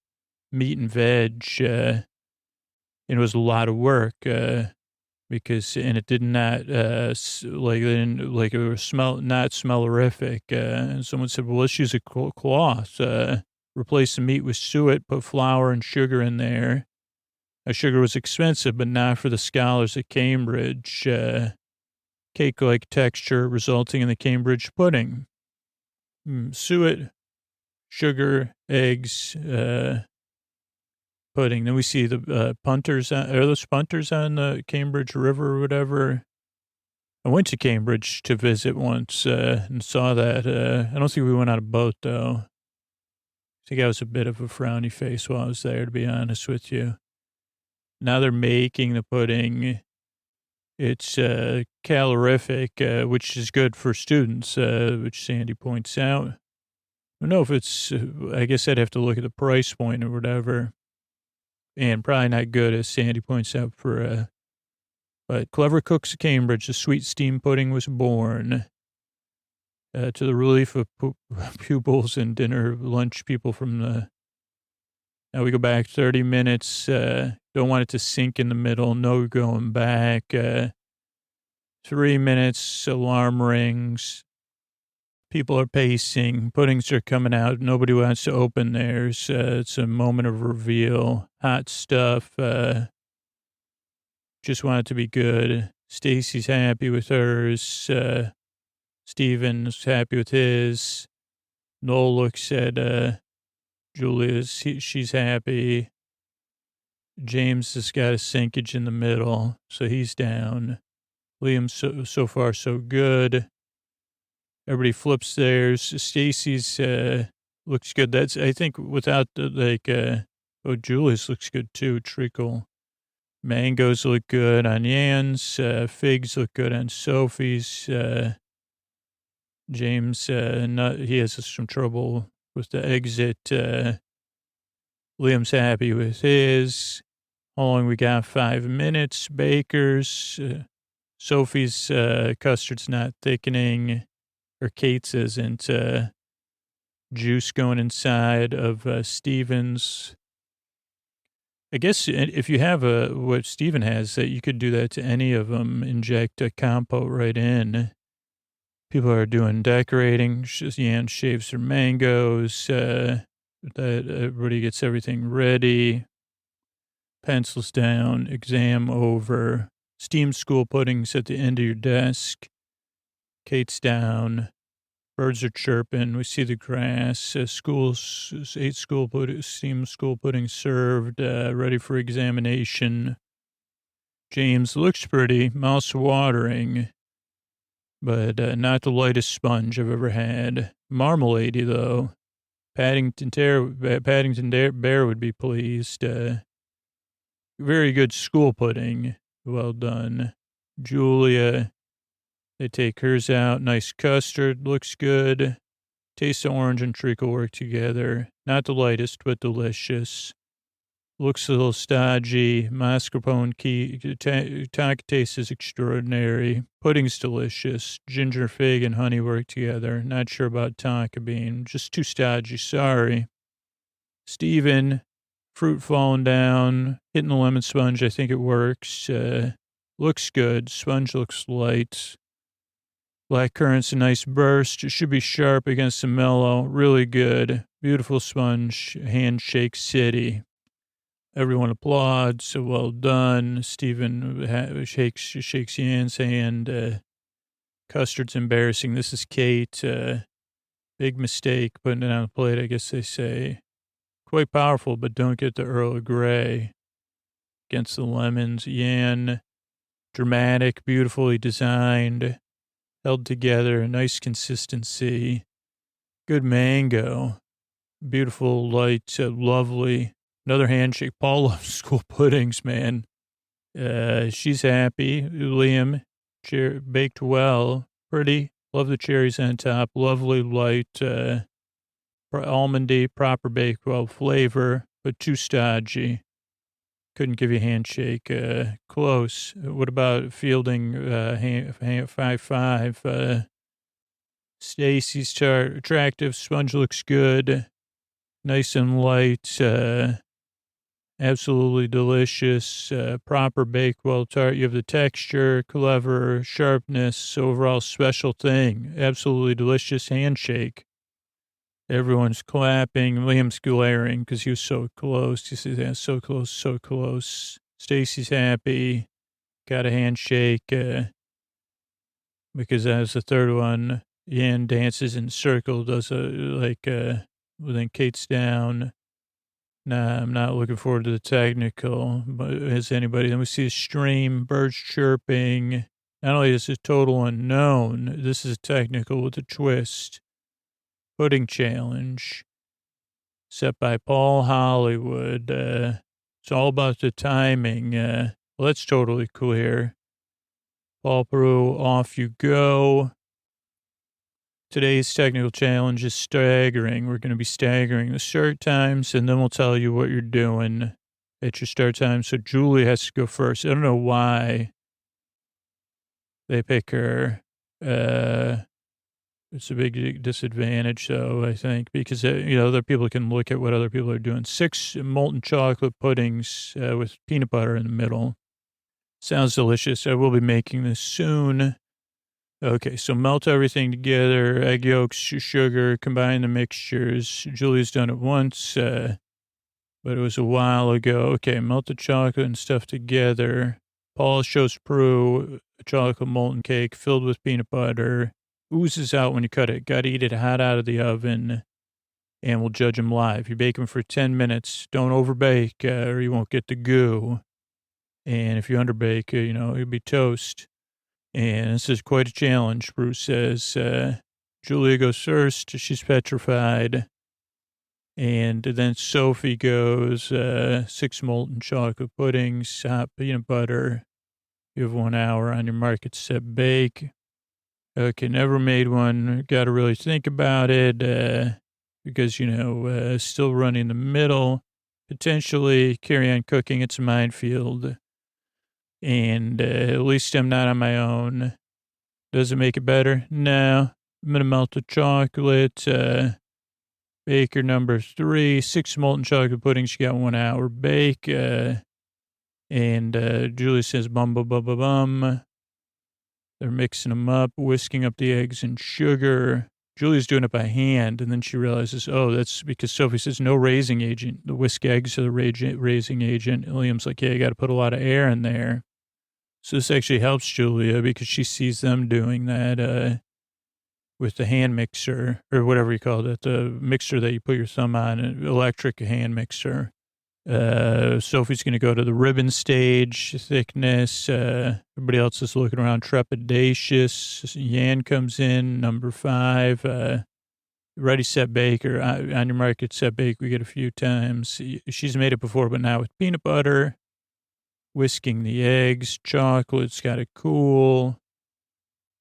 Meat and veg, it was a lot of work and it did not it was not smellerific. And someone said, well, let's use a cloth. Replace the meat with suet, put flour and sugar in there. Sugar was expensive, but not for the scholars at Cambridge. Cake-like texture resulting in the Cambridge pudding. Suet, sugar, eggs, pudding. Then we see the punters. Are those punters on the Cambridge River or whatever? I went to Cambridge to visit once and saw that. I don't think we went on a boat, though. I think I was a bit of a frowny face while I was there, to be honest with you. Now they're making the pudding. It's calorific, which is good for students, which Sandy points out. I don't know if it's, I guess I'd have to look at the price point or whatever. And probably not good, as Sandy points out, but clever cooks at Cambridge, the sweet steam pudding was born. To the relief of pupils and lunch people from the... Now we go back 30 minutes. Don't want it to sink in the middle. No going back. 3 minutes, alarm rings. People are pacing. Puddings are coming out. Nobody wants to open theirs. It's a moment of reveal. Hot stuff. Just want it to be good. Stacy's happy with hers. Steven's happy with his. Noel looks at Julia's. She's happy. James has got a sinkage in the middle, so he's down. Liam's so far so good. Everybody flips theirs. Stacy's looks good. That's, I think, without the Julia's looks good too. Treacle. Mangoes look good on Jan's. Figs look good on Sophie's. James, he has some trouble with the exit. Liam's happy with his. How long we got? 5 minutes. Baker's. Sophie's custard's not thickening. Or Kate's isn't. Juice going inside of Stephen's. I guess if you have what Stephen has, that you could do that to any of them. Inject a compote right in. People are doing decorating. Jan shaves her mangoes. That everybody gets everything ready. Pencils down. Exam over. Steamed school puddings at the end of your desk. Kate's down. Birds are chirping. We see the grass. Steamed school pudding served. Ready for examination. James looks pretty. Mouth watering. But not the lightest sponge I've ever had. Marmalade, though. Paddington Bear would be pleased. Very good school pudding. Well done. Julia, they take hers out. Nice custard. Looks good. Taste of orange and treacle work together. Not the lightest, but delicious. Looks a little stodgy. Mascarpone tonka taste is extraordinary. Pudding's delicious. Ginger, fig, and honey work together. Not sure about tonka bean. Just too stodgy. Sorry. Steven, fruit falling down. Hitting the lemon sponge. I think it works. Looks good. Sponge looks light. Black currant's a nice burst. It should be sharp against the mellow. Really good. Beautiful sponge. Handshake city. Everyone applauds. So well done. Stephen shakes Jan's hand. Custard's embarrassing. This is Kate. Big mistake putting it on the plate, I guess they say. Quite powerful, but don't get the Earl of Grey. Against the lemons. Jan. Dramatic, beautifully designed. Held together. Nice consistency. Good mango. Beautiful, light, lovely. Another handshake. Paul loves school puddings, man. She's happy. Liam, baked well. Pretty. Love the cherries on top. Lovely, light, almondy, proper baked well flavor, but too stodgy. Couldn't give you a handshake. Close. What about Fielding? 5-5. Stacy's attractive. Sponge looks good. Nice and light. Absolutely delicious. Proper baked well tart. You have the texture, clever, sharpness, overall special thing. Absolutely delicious handshake. Everyone's clapping. Liam's glaring because he was so close. He says, yeah, so close, so close. Stacy's happy. Got a handshake. Because that was the third one. Yan dances in circle, does then Kate's down. Nah, I'm not looking forward to the technical. But has anybody? Then we see a stream, birds chirping. Not only is it total unknown, this is a technical with a twist. Pudding challenge set by Paul Hollywood. It's all about the timing. Well, that's totally clear. Paul Peru, off you go. Today's technical challenge is staggering. We're going to be staggering the start times, and then we'll tell you what you're doing at your start time. So Julie has to go first. I don't know why they pick her. It's a big disadvantage, though, I think, because, other people can look at what other people are doing. 6 molten chocolate puddings with peanut butter in the middle. Sounds delicious. I will be making this soon. Okay, so melt everything together, egg yolks, sugar, combine the mixtures. Julie's done it once, but it was a while ago. Okay, melt the chocolate and stuff together. Paul shows Prue a chocolate molten cake filled with peanut butter. Oozes out when you cut it. Got to eat it hot out of the oven, and we'll judge them live. You bake them for 10 minutes. Don't overbake, or you won't get the goo. And if you underbake, you'll be toast. And this is quite a challenge, Bruce says. Julia goes first. She's petrified. And then Sophie goes, 6 molten chocolate puddings, hot peanut butter. You have 1 hour on your market set bake. Okay, never made one. Got to really think about it because, still running the middle. Potentially carry on cooking. It's a minefield. And at least I'm not on my own. Does it make it better? No. I'm going to melt the chocolate. Baker number 3, 6 molten chocolate puddings. You got 1 hour bake. And Julie says, bum, bum, bum, bum, bum. They're mixing them up, whisking up the eggs and sugar. Julie's doing it by hand, and then she realizes, that's because Sophie says no raising agent. The whisk eggs are the raising agent. And Liam's like, yeah, you got to put a lot of air in there. So this actually helps Julia because she sees them doing that with the hand mixer, or whatever you call it, the mixer that you put your thumb on, an electric hand mixer. Sophie's going to go to the ribbon stage, thickness. Everybody else is looking around trepidatious. Yan comes in, number 5. Ready, set, bake, or on your market, set, bake. We get a few times. She's made it before, but now with peanut butter. Whisking the eggs, chocolate's got to cool.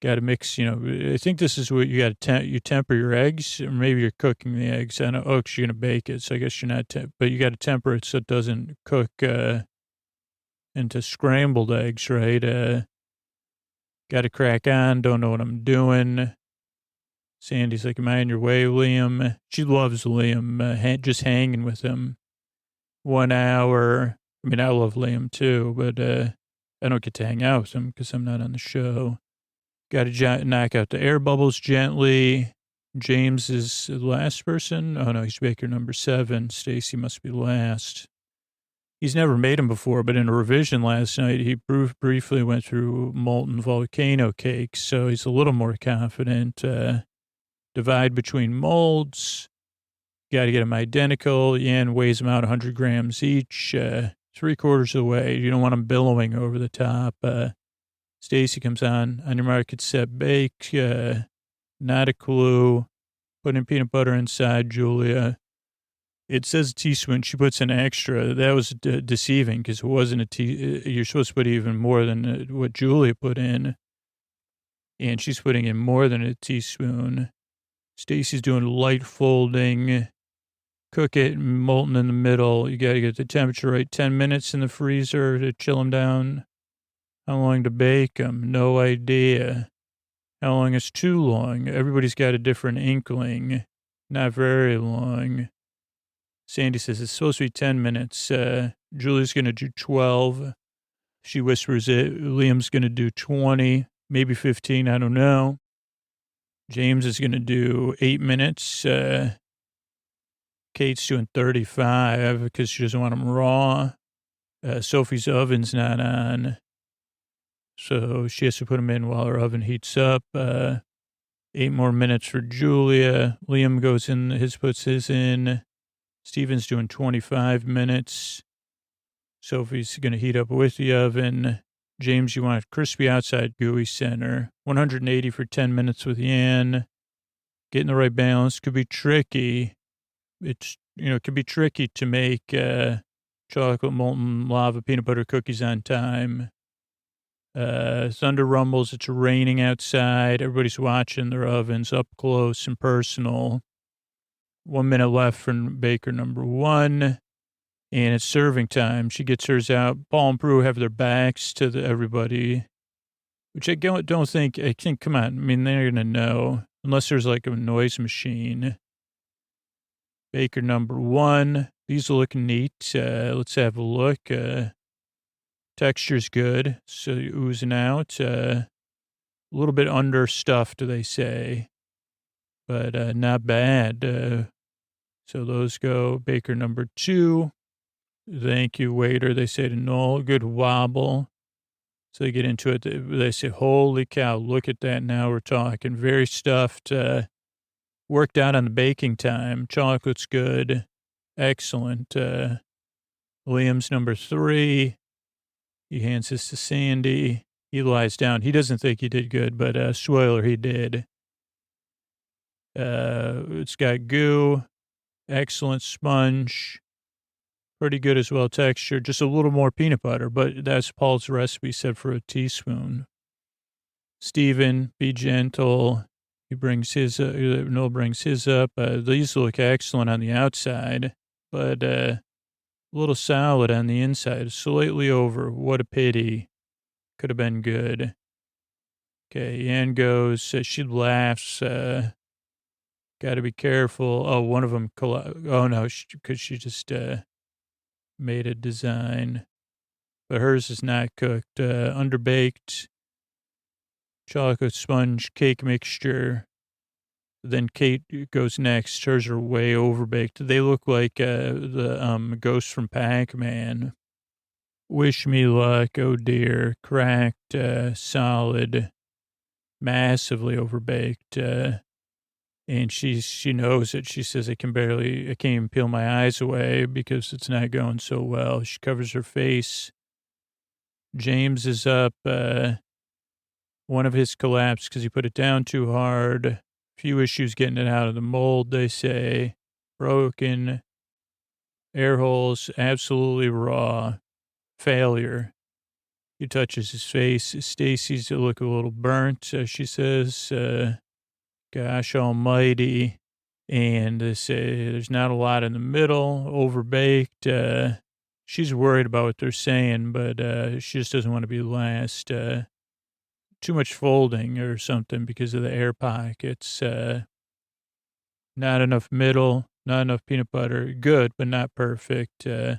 Got to mix, I think this is what you got to you temper your eggs, or maybe you're cooking the eggs. I know, because you're going to bake it, so I guess you're not, but you got to temper it so it doesn't cook into scrambled eggs, right? Got to crack on, don't know what I'm doing. Sandy's like, am I in your way, Liam? She loves Liam, just hanging with him. 1 hour. I mean, I love Liam too, but I don't get to hang out with him because I'm not on the show. Got to knock out the air bubbles gently. James is the last person. Oh, no, he's baker number 7. Stacy must be last. He's never made them before, but in a revision last night, he briefly went through molten volcano cakes, so he's a little more confident. Divide between molds. Got to get them identical. Yan weighs them out 100 grams each. 3/4 of the way. You don't want them billowing over the top. Stacy comes on your market, set, bake. Not a clue. Putting peanut butter inside, Julia. It says a teaspoon. She puts an extra. That was deceiving because it wasn't a you're supposed to put even more than what Julia put in. And she's putting in more than a teaspoon. Stacy's doing light folding. Cook it molten in the middle. You got to get the temperature right. 10 minutes in the freezer to chill them down. How long to bake them? No idea. How long is too long? Everybody's got a different inkling. Not very long. Sandy says it's supposed to be 10 minutes. Julie's going to do 12. She whispers it. Liam's going to do 20, maybe 15. I don't know. James is going to do 8 minutes. Kate's doing 35 because she doesn't want them raw. Sophie's oven's not on, so she has to put them in while her oven heats up. 8 more minutes for Julia. Liam goes in, puts his in. Steven's doing 25 minutes. Sophie's going to heat up with the oven. James, you want crispy outside, gooey center. 180 for 10 minutes with Yan. Getting the right balance could be tricky. It could be tricky to make chocolate molten lava peanut butter cookies on time. Thunder rumbles. It's raining outside. Everybody's watching their ovens up close and personal. 1 minute left for baker number 1. And it's serving time. She gets hers out. Paul and Prue have their backs to everybody, which I don't think, come on. I mean, they're going to know unless there's like a noise machine. Baker number 1. These look neat. Let's have a look. Texture's good. So oozing out. A little bit understuffed, they say, but not bad. So those go. Baker number 2. Thank you, waiter. They say to Noel. Good wobble. So they get into it. They say, holy cow, look at that. Now we're talking. Very stuffed. Worked out on the baking time. Chocolate's good. Excellent. Liam's number 3. He hands this to Sandy. He lies down. He doesn't think he did good, but spoiler, he did. It's got goo. Excellent sponge. Pretty good as well texture. Just a little more peanut butter, but that's Paul's recipe set for a teaspoon. Steven, be gentle. He brings his, Noel brings his up. These look excellent on the outside, but a little solid on the inside. Slightly over. What a pity. Could have been good. Okay, Ann goes. She laughs. Got to be careful. Oh, one of them. Oh, no, because she just made a design. But hers is not cooked. Underbaked. Chocolate sponge cake mixture. Then Kate goes next. Hers are way overbaked. They look like the ghost from Pac-Man. Wish me luck. Oh dear. Cracked. Solid. Massively overbaked. And she knows it. She says, I can't even peel my eyes away because it's not going so well. She covers her face. James is up. One of his collapsed because he put it down too hard. Few issues getting it out of the mold, they say. Broken. Air holes, absolutely raw. Failure. He touches his face. Stacy's look a little burnt, she says. Gosh almighty. And they say there's not a lot in the middle. Overbaked. She's worried about what they're saying, but she just doesn't want to be last. Too much folding or something because of the air pockets. Not enough middle, not enough peanut butter. Good, but not perfect. So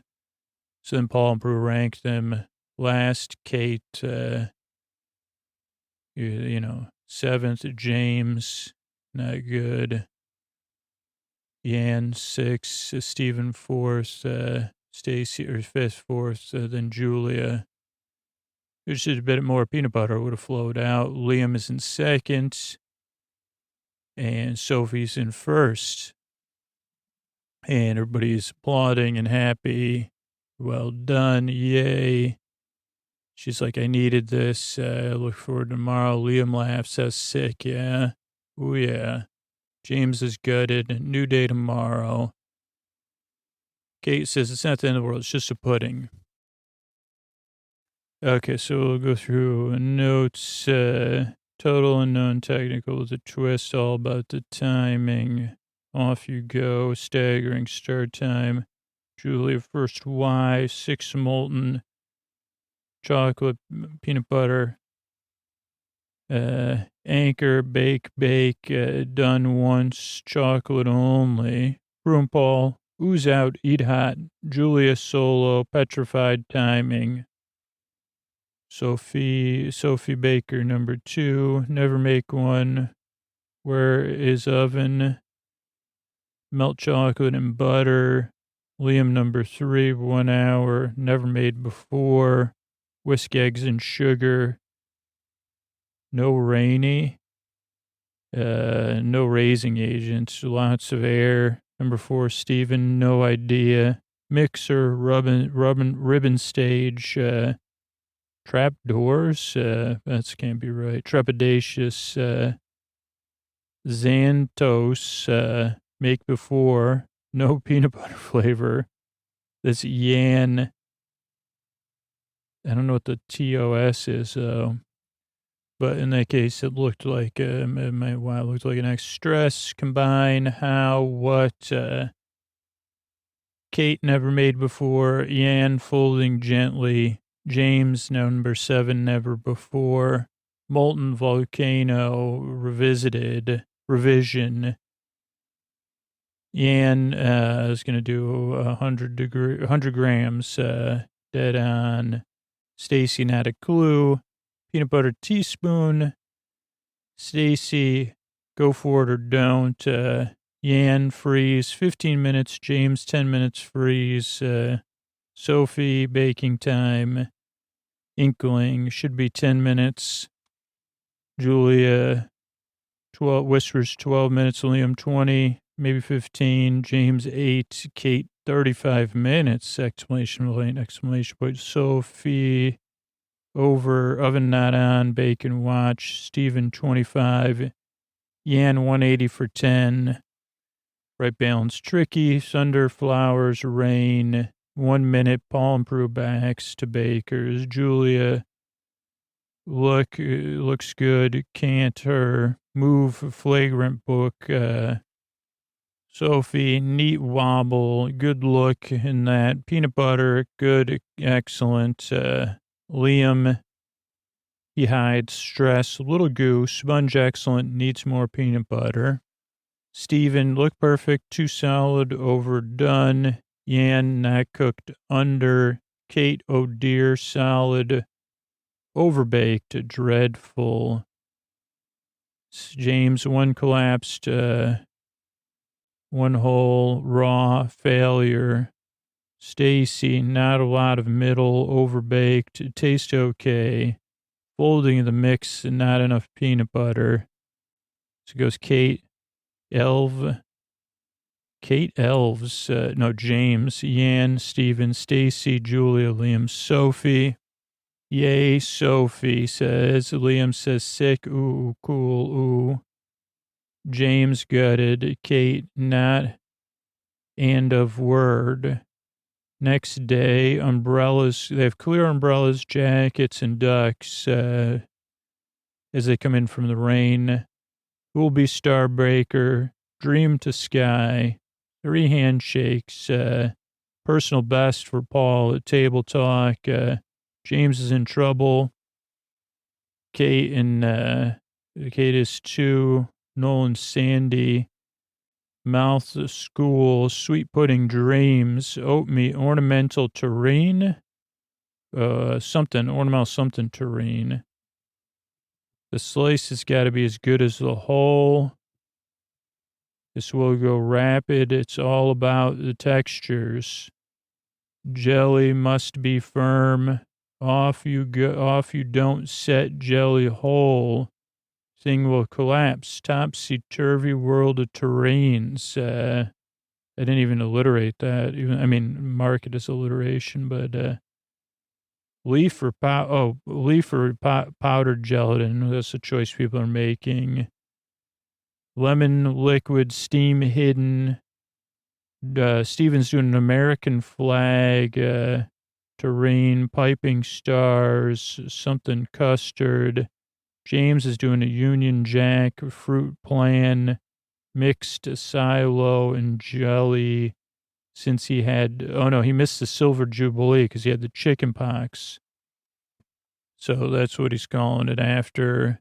then Paul and Prue ranked them last. Kate, 7th. James, not good. Yan, 6th. Stephen, 4th. Stacy, or 5th, 4th. Then Julia. There's just a bit more peanut butter would have flowed out. Liam is in 2nd. And Sophie's in 1st. And everybody's applauding and happy. Well done. Yay. She's like, I needed this. Look forward to tomorrow. Liam laughs, says sick. Yeah. Oh, yeah. James is gutted. New day tomorrow. Kate says it's not the end of the world. It's just a pudding. Okay, so we'll go through notes. Total unknown technical with a twist, all about the timing. Off you go. Staggering start time. Julia first Y. 6 molten. Chocolate, peanut butter. Anchor, bake, done once. Chocolate only. Broom Paul. Ooze out, eat hot. Julia solo. Petrified timing. Sophie Baker, number 2. Never make one. Where is oven? Melt chocolate and butter. Liam, number 3. 1 hour. Never made before. Whisk eggs and sugar. No rainy. No raising agents. Lots of air. Number 4. Stephen, no idea. Mixer, ribbon stage. Trap doors, that can't be right. Trepidatious, Xanthos, make before, no peanut butter flavor. That's Yan. I don't know what the TOS is, but in that case, it looked like, it looked like an X. Stress, combine, how, what, Kate never made before, Yan folding gently. James, number 7, never before. Molten volcano, revision. Yan is going to do 100 grams, dead on. Stacy, not a clue. Peanut butter teaspoon. Stacy, go for it or don't. Yan, freeze, 15 minutes. James, 10 minutes, freeze. Sophie, baking time. Inkling, should be 10 minutes. Julia, 12, whispers 12 minutes. Liam, 20, maybe 15. James, 8. Kate, 35 minutes. Exclamation point. Sophie, over, oven not on, bacon watch. Stephen, 25. Yan, 180 for 10. Right balance, tricky. Thunder, flowers, rain. 1 minute, Paul improved backs to Bakers. Julia, looks good. Can't her. Move, flagrant book. Sophie, neat wobble. Good look in that. Peanut butter, good, excellent. Liam, he hides stress. Little goose, sponge, excellent. Needs more peanut butter. Stephen, look perfect. Too solid, overdone. Yan, not cooked under. Kate, oh dear, solid. Overbaked, dreadful. James, 1 collapsed. 1 whole, raw, failure. Stacy, not a lot of middle, overbaked. Taste okay. Folding the mix, not enough peanut butter. So it goes Kate, James, Yan, Stephen, Stacy, Julia, Liam, Sophie. Yay, Sophie, says. Liam says sick, ooh, cool, ooh. James, gutted. Kate, not and of word. Next day, umbrellas. They have clear umbrellas, jackets, and ducks as they come in from the rain. Who'll be Starbreaker? Dream to sky. 3 handshakes. Personal best for Paul at table talk. James is in trouble. Kate is 2. Nolan, Sandy. Mouth school. Sweet pudding dreams. Oatmeal. Ornamental terrain. Ornamental something terrain. The slice has got to be as good as the whole. This will go rapid. It's all about the textures. Jelly must be firm. Off you go. Off you don't set jelly whole. Thing will collapse. Topsy-turvy world of terrains. I didn't even alliterate that. Mark it as alliteration, but leaf or powdered gelatin. That's the choice people are making. Lemon liquid, steam hidden. Steven's doing an American flag, terrain, piping stars, something custard. James is doing a Union Jack, fruit plan, mixed silo and jelly. Since he had, he missed the Silver Jubilee because he had the chicken pox. So that's what he's calling it after.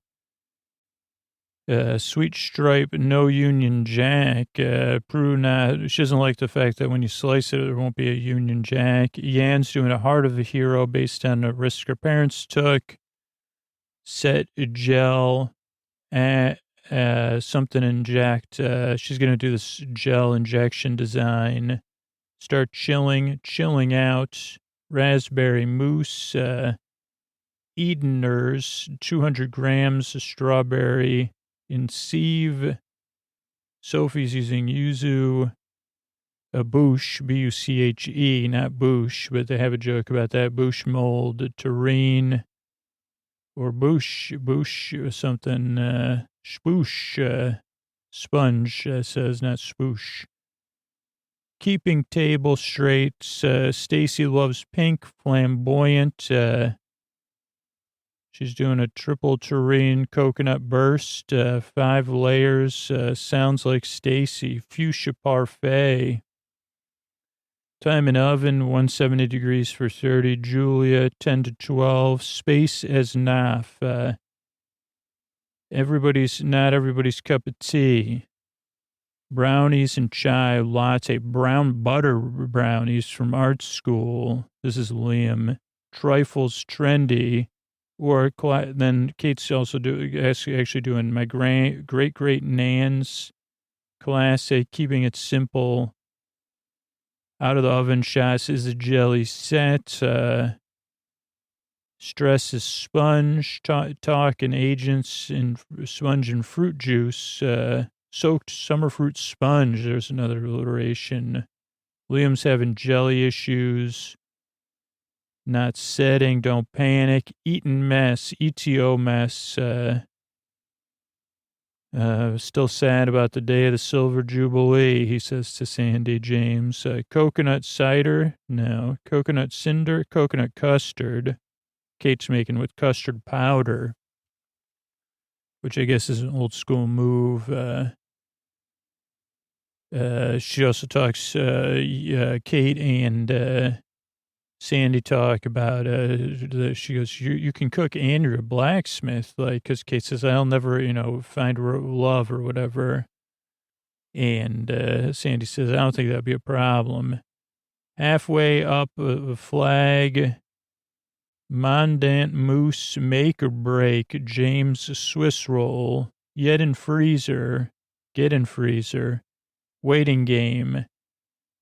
Sweet stripe, no Union Jack. Prue not, she doesn't like the fact that when you slice it, there won't be a Union Jack. Yan's doing a Heart of the Hero based on a risk her parents took. Set gel, something inject. She's going to do this gel injection design. Start chilling out. Raspberry mousse, Edeners, 200 grams of strawberry in sieve. Sophie's using yuzu, a bouche, B-U-C-H-E, not bouche, but they have a joke about that. Bouche mold, terrine, or bouche, or something, spoosh, sponge, says, not spoosh. Keeping table straight. Stacy loves pink, flamboyant. She's doing a triple terrine coconut burst, 5 layers. Sounds like Stacy. Fuchsia parfait. Time in oven, 170 degrees for 30. Julia, 10 to 12. Space as naf. Not everybody's cup of tea. Brownies and chai latte. Brown butter brownies from art school. This is Liam. Trifles trendy. Or then Kate's also actually doing my great Nan's classic, keeping it simple. Out of the oven shots is a jelly set. Stress is sponge, talk and agents and sponge and fruit juice. Soaked summer fruit sponge. There's another alliteration. Liam's having jelly issues. Not setting. Don't panic. Eaten mess. ETO mess. Still sad about the day of the Silver Jubilee, he says to Sandy James. Coconut cider? No. Coconut cinder? Coconut custard. Kate's making with custard powder, which I guess is an old school move. She also talks, Kate and Sandy talk about, she goes, you can cook and you're a blacksmith, like, because Kate says, I'll never, find love or whatever. And Sandy says, I don't think that'd be a problem. Halfway up a flag, Mondant Moose, make or break, James Swiss roll, yet in freezer, get in freezer, waiting game.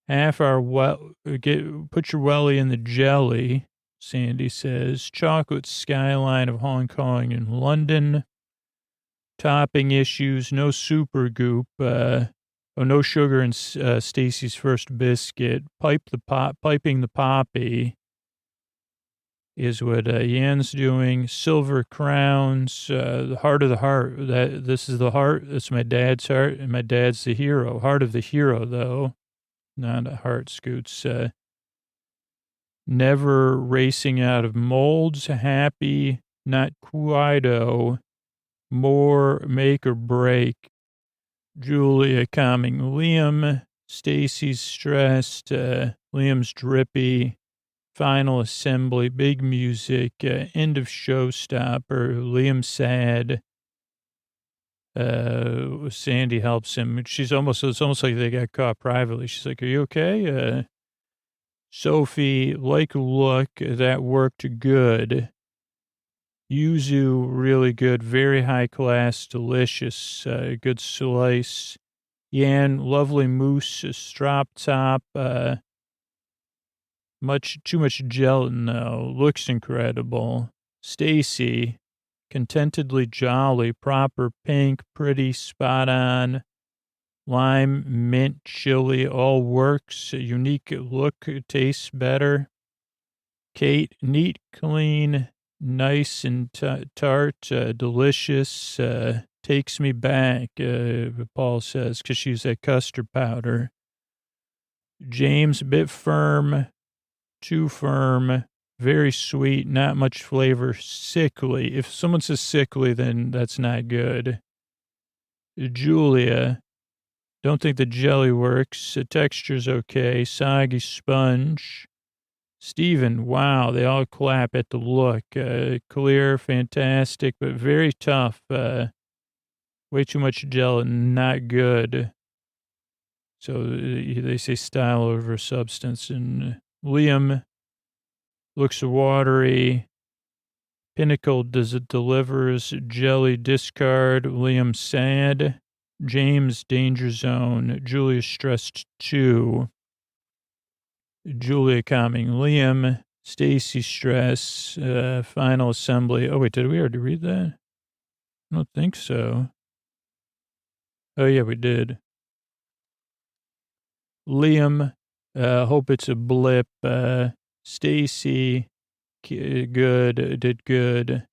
Half our put your welly in the jelly, Sandy says. Chocolate skyline of Hong Kong and London. Topping issues, no super goop. No sugar in Stacy's first biscuit. Piping the poppy is what Yan's doing. Silver crowns, the heart of the heart. This is the heart. That's my dad's heart, and my dad's the hero. Heart of the hero, though. Not a heart, Scoots. Never racing out of molds. Happy, not Cuido. More make or break. Julia calming Liam. Stacy's stressed. Liam's drippy. Final assembly. Big music. End of Showstopper. Liam sad. Sandy helps him. It's almost like they got caught privately. She's like, are you okay? Sophie, like look, that worked good. Yuzu, really good, very high class, delicious, good slice. Yan, lovely mousse, strop top, too much gelatin though, looks incredible. Stacy, contentedly jolly, proper pink, pretty, spot on. Lime, mint, chili, all works. A unique look, tastes better. Kate, neat, clean, nice and tart, delicious. Takes me back, Paul says, because she used that custard powder. James, a bit firm, too firm, very sweet, not much flavor, sickly. If someone says sickly, then that's not good. Julia, don't think the jelly works. The texture's okay. Soggy sponge. Steven, wow, they all clap at the look. Clear, fantastic, but very tough. Way too much gelatin, not good. So they say style over substance. And Liam looks watery. Pinnacle, does it delivers? Jelly, discard. Liam, sad. James, danger zone. Julia, stressed too. Julia, calming. Liam, Stacy, stress. Final assembly. Oh, wait, did we already read that? I don't think so. Oh, yeah, we did. Liam, hope it's a blip. Stacy, good, did good.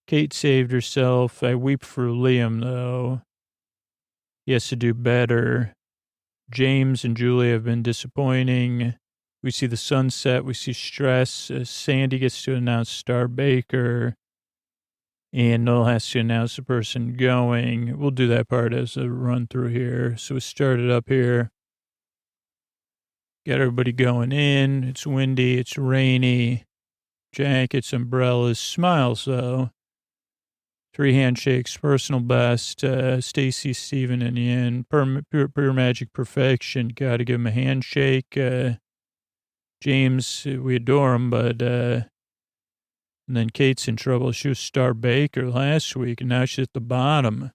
Kate saved herself. I weep for Liam, though. He has to do better. James and Julia have been disappointing. We see the sunset. We see stress. Sandy gets to announce Star Baker. And Noel has to announce the person going. We'll do that part as a run through here. So we started up here. Got everybody going in. It's windy. It's rainy. Jackets, umbrellas, smiles, though. 3 handshakes, personal best. Stacy, Steven, and Ian. Pure magic perfection. Got to give him a handshake. James, we adore him, but... and then Kate's in trouble. She was Star Baker last week, and now she's at the bottom.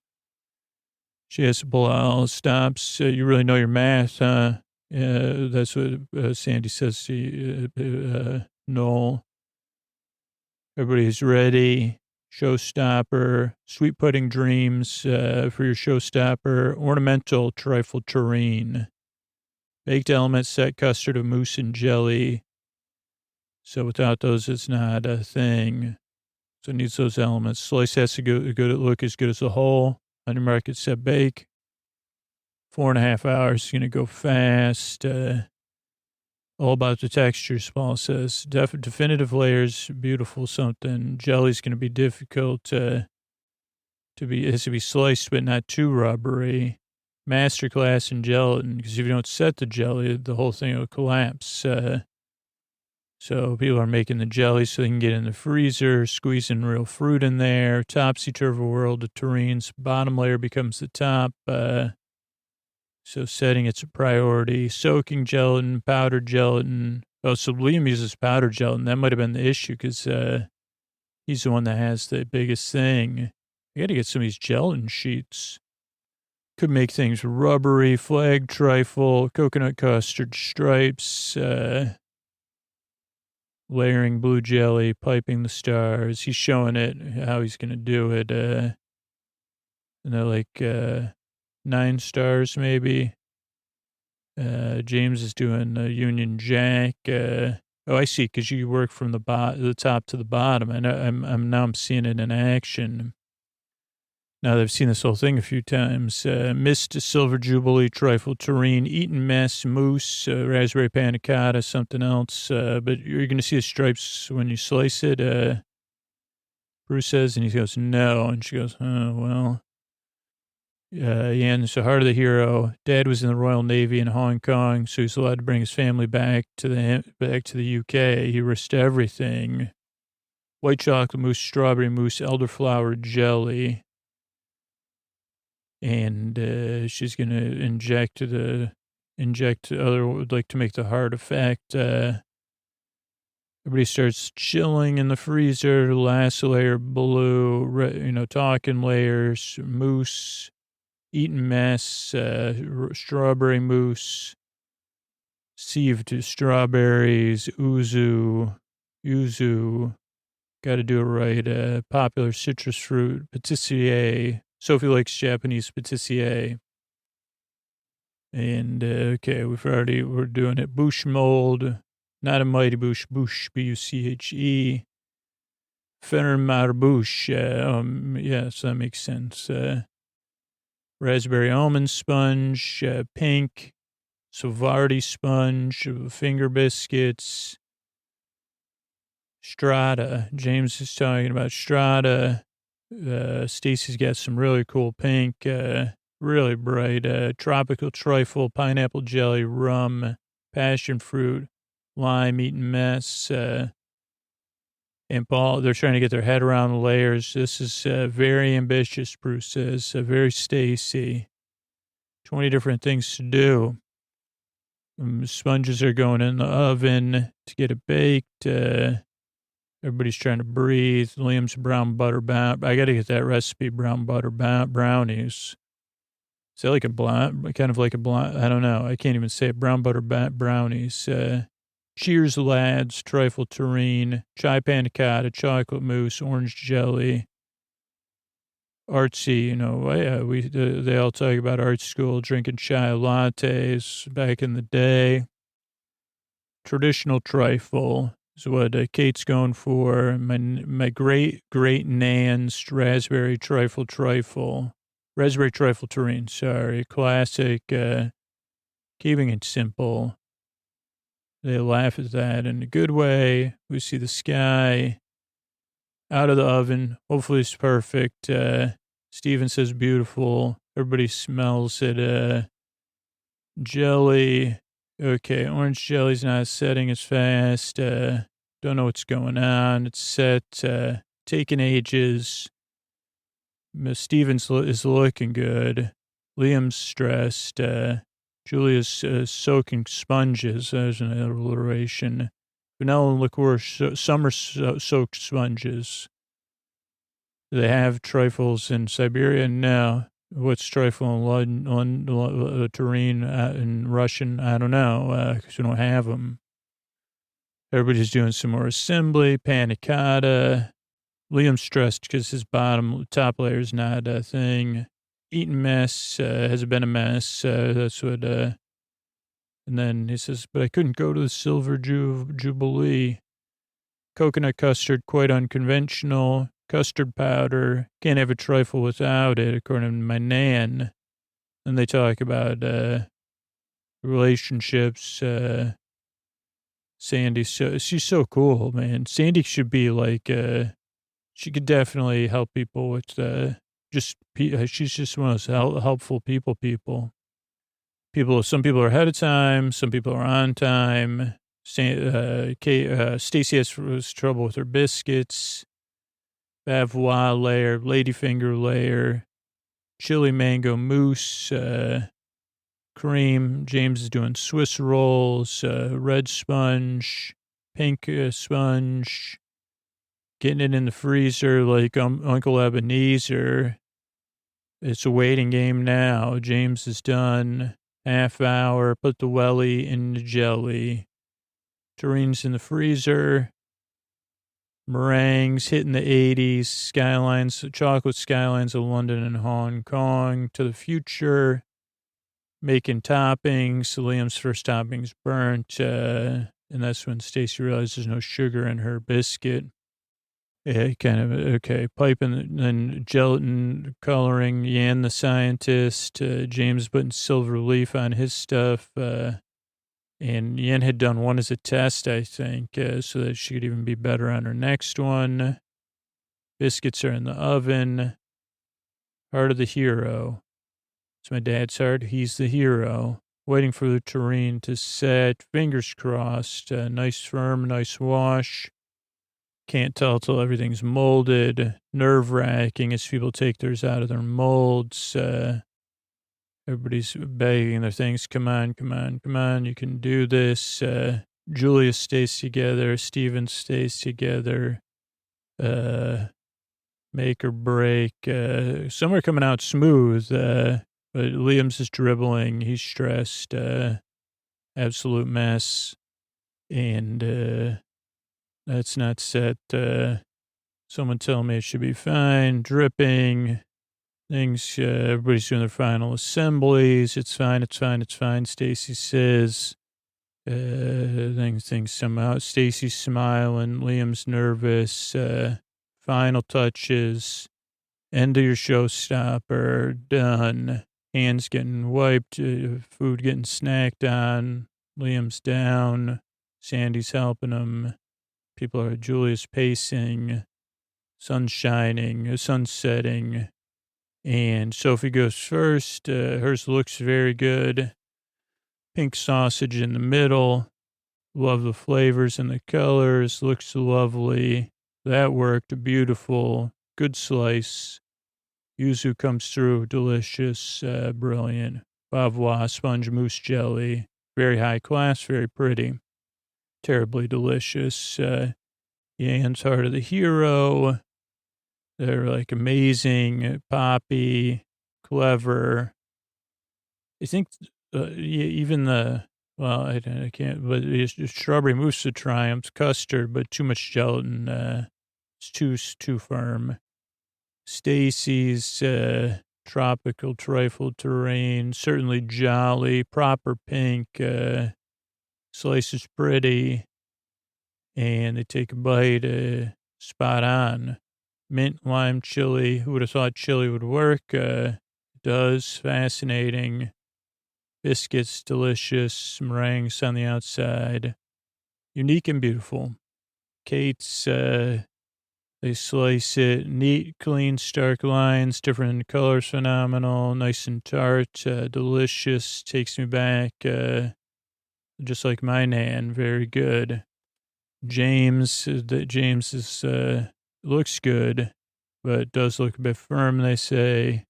She has to pull out all the stops. You really know your math, huh? That's what Sandy says to Noel. Everybody's ready. Showstopper. Sweet pudding dreams for your showstopper. Ornamental trifle terrine. Baked element set custard of mousse and jelly. So without those, it's not a thing. So it needs those elements. Slice has to look as good as the whole. On your market, set bake. 4.5 hours. Going to go fast. All about the textures, Paul says. Definitive layers, beautiful something. Jelly's going to be difficult it has to be sliced, but not too rubbery. Masterclass in gelatin, because if you don't set the jelly, the whole thing will collapse. So people are making the jelly so they can get in the freezer, squeezing real fruit in there. Topsy-turvy world of terrines. Bottom layer becomes the top. So setting it's a priority. Soaking gelatin, powdered gelatin. Oh, so Liam uses powdered gelatin. That might have been the issue because he's the one that has the biggest thing. I got to get some of these gelatin sheets. Could make things rubbery, flag trifle, coconut custard stripes, layering blue jelly, piping the stars. He's showing it, how he's going to do it. And they're like 9 stars maybe. James is doing Union Jack. Oh, I see, because you work from the top to the bottom. And I'm seeing it in action. Now that I've seen this whole thing a few times. Mist, Silver Jubilee, Trifle, Terrine, Eaten Mess, Mousse, Raspberry Panna Cotta, something else. But you're going to see the stripes when you slice it. Bruce says, and he goes, no. And she goes, oh, well. Ian, so Heart of the Hero. Dad was in the Royal Navy in Hong Kong, so he's allowed to bring his family back to the UK. He risked everything. White chocolate mousse, strawberry mousse, elderflower jelly. And she's going to inject other, like to make the heart effect. Everybody starts chilling in the freezer. Last layer blue, talking layers, mousse, eaten mess, strawberry mousse, sieved strawberries, yuzu. Got to do it right. Popular citrus fruit, patissier. Sophie likes Japanese patissier. And, okay, we're doing it. Bouche mold, not a mighty bouche, B-U-C-H-E. Fermar bouche, yes, that makes sense. Raspberry almond sponge, pink, Savardi sponge, finger biscuits, Strata. James is talking about Strata. Stacy's got some really cool pink, really bright, tropical trifle, pineapple jelly, rum, passion fruit, lime, eaten mess, and Paul, they're trying to get their head around the layers. This is very ambitious, Bruce says, very Stacy. 20 different things to do. Sponges are going in the oven to get it baked. Everybody's trying to breathe. Liam's brown butter I got to get that recipe, brown butter brownies. Is that like a blonde, kind of like a blonde? I don't know. I can't even say it. Brown butter brownies. Cheers, lads. Trifle terrine. Chai panna cotta. Chocolate mousse. Orange jelly. Artsy, they all talk about art school, drinking chai lattes back in the day. Traditional trifle is what Kate's going for. My great nan's raspberry trifle terrine, sorry. Classic, keeping it simple. They laugh at that in a good way. We see the sky out of the oven. Hopefully it's perfect. Steven says beautiful. Everybody smells it. Jelly. Okay, orange jelly's not setting as fast. Don't know what's going on. It's set. Taking ages. Steven's is looking good. Liam's stressed. Julia's soaking sponges. There's an alliteration. Vanilla liqueur, summer soaked sponges. Do they have trifles in Siberia? No. What's trifle in terrine in Russian? I don't know, because we don't have them. Everybody's doing some more assembly, panna cotta. Liam's stressed because his top layer is not a thing. Eating mess, has it been a mess? That's what, and then he says, but I couldn't go to the Silver Jubilee. Coconut custard, quite unconventional. Custard powder, can't have a trifle without it, according to my nan. And they talk about relationships. Sandy, she's so cool, man. Sandy should be like, she could definitely help people with she's just one of those helpful people. Some people are ahead of time, some people are on time. Stacy has trouble with her biscuits. Bavois layer, ladyfinger layer, chili mango mousse, cream. James is doing Swiss rolls, red sponge, pink sponge, getting it in the freezer like Uncle Ebenezer. It's a waiting game now. James is done. Half hour, put the welly in the jelly. Terrine's in the freezer. Meringues hitting the 80s, skylines, chocolate skylines of London and Hong Kong to the future, making toppings. Liam's first topping's burnt, and that's when Stacy realizes there's no sugar in her biscuit. Yeah, piping and gelatin coloring. Yan the scientist, James putting silver leaf on his stuff, and Yen had done one as a test, I think, so that she could even be better on her next one. Biscuits are in the oven. Heart of the hero. It's my dad's heart. He's the hero. Waiting for the terrine to set. Fingers crossed. Nice firm, nice wash. Can't tell till everything's molded. Nerve-wracking as people take theirs out of their molds. Everybody's begging their things. Come on. You can do this. Julia stays together. Steven stays together. Make or break. Some are coming out smooth. But Liam's is dribbling. He's stressed. Absolute mess. And that's not set. Someone tell me it should be fine. Dripping. Things, everybody's doing their final assemblies. It's fine. Stacy says, things somehow. Stacy's smiling. Liam's nervous. Final touches. End of your showstopper. Done. Hands getting wiped, food getting snacked on. Liam's down. Sandy's helping him. Julia's pacing. Sun's shining. Sun's setting. And Sophie goes first. Hers looks very good. Pink sausage in the middle. Love the flavors and the colors. Looks lovely. That worked. Beautiful. Good slice. Yuzu comes through. Delicious. Brilliant. Bavois sponge mousse jelly. Very high class. Very pretty. Terribly delicious. Yan's Heart of the Hero. They're like amazing. Poppy. Clever. I think even I can't, but it's strawberry mousse to triumph, custard, but too much gelatin. It's too firm. Stacy's tropical trifle terrain, certainly jolly, proper pink. Slice is pretty, and they take a bite. Spot on. Mint lime chili. Who would have thought chili would work? It does. Fascinating. Biscuits, delicious, meringues on the outside. Unique and beautiful. Kate's, they slice it. Neat, clean, stark lines, different colors, phenomenal, nice and tart, delicious, takes me back, just like my Nan, very good. James is, looks good, but does look a bit firm, they say.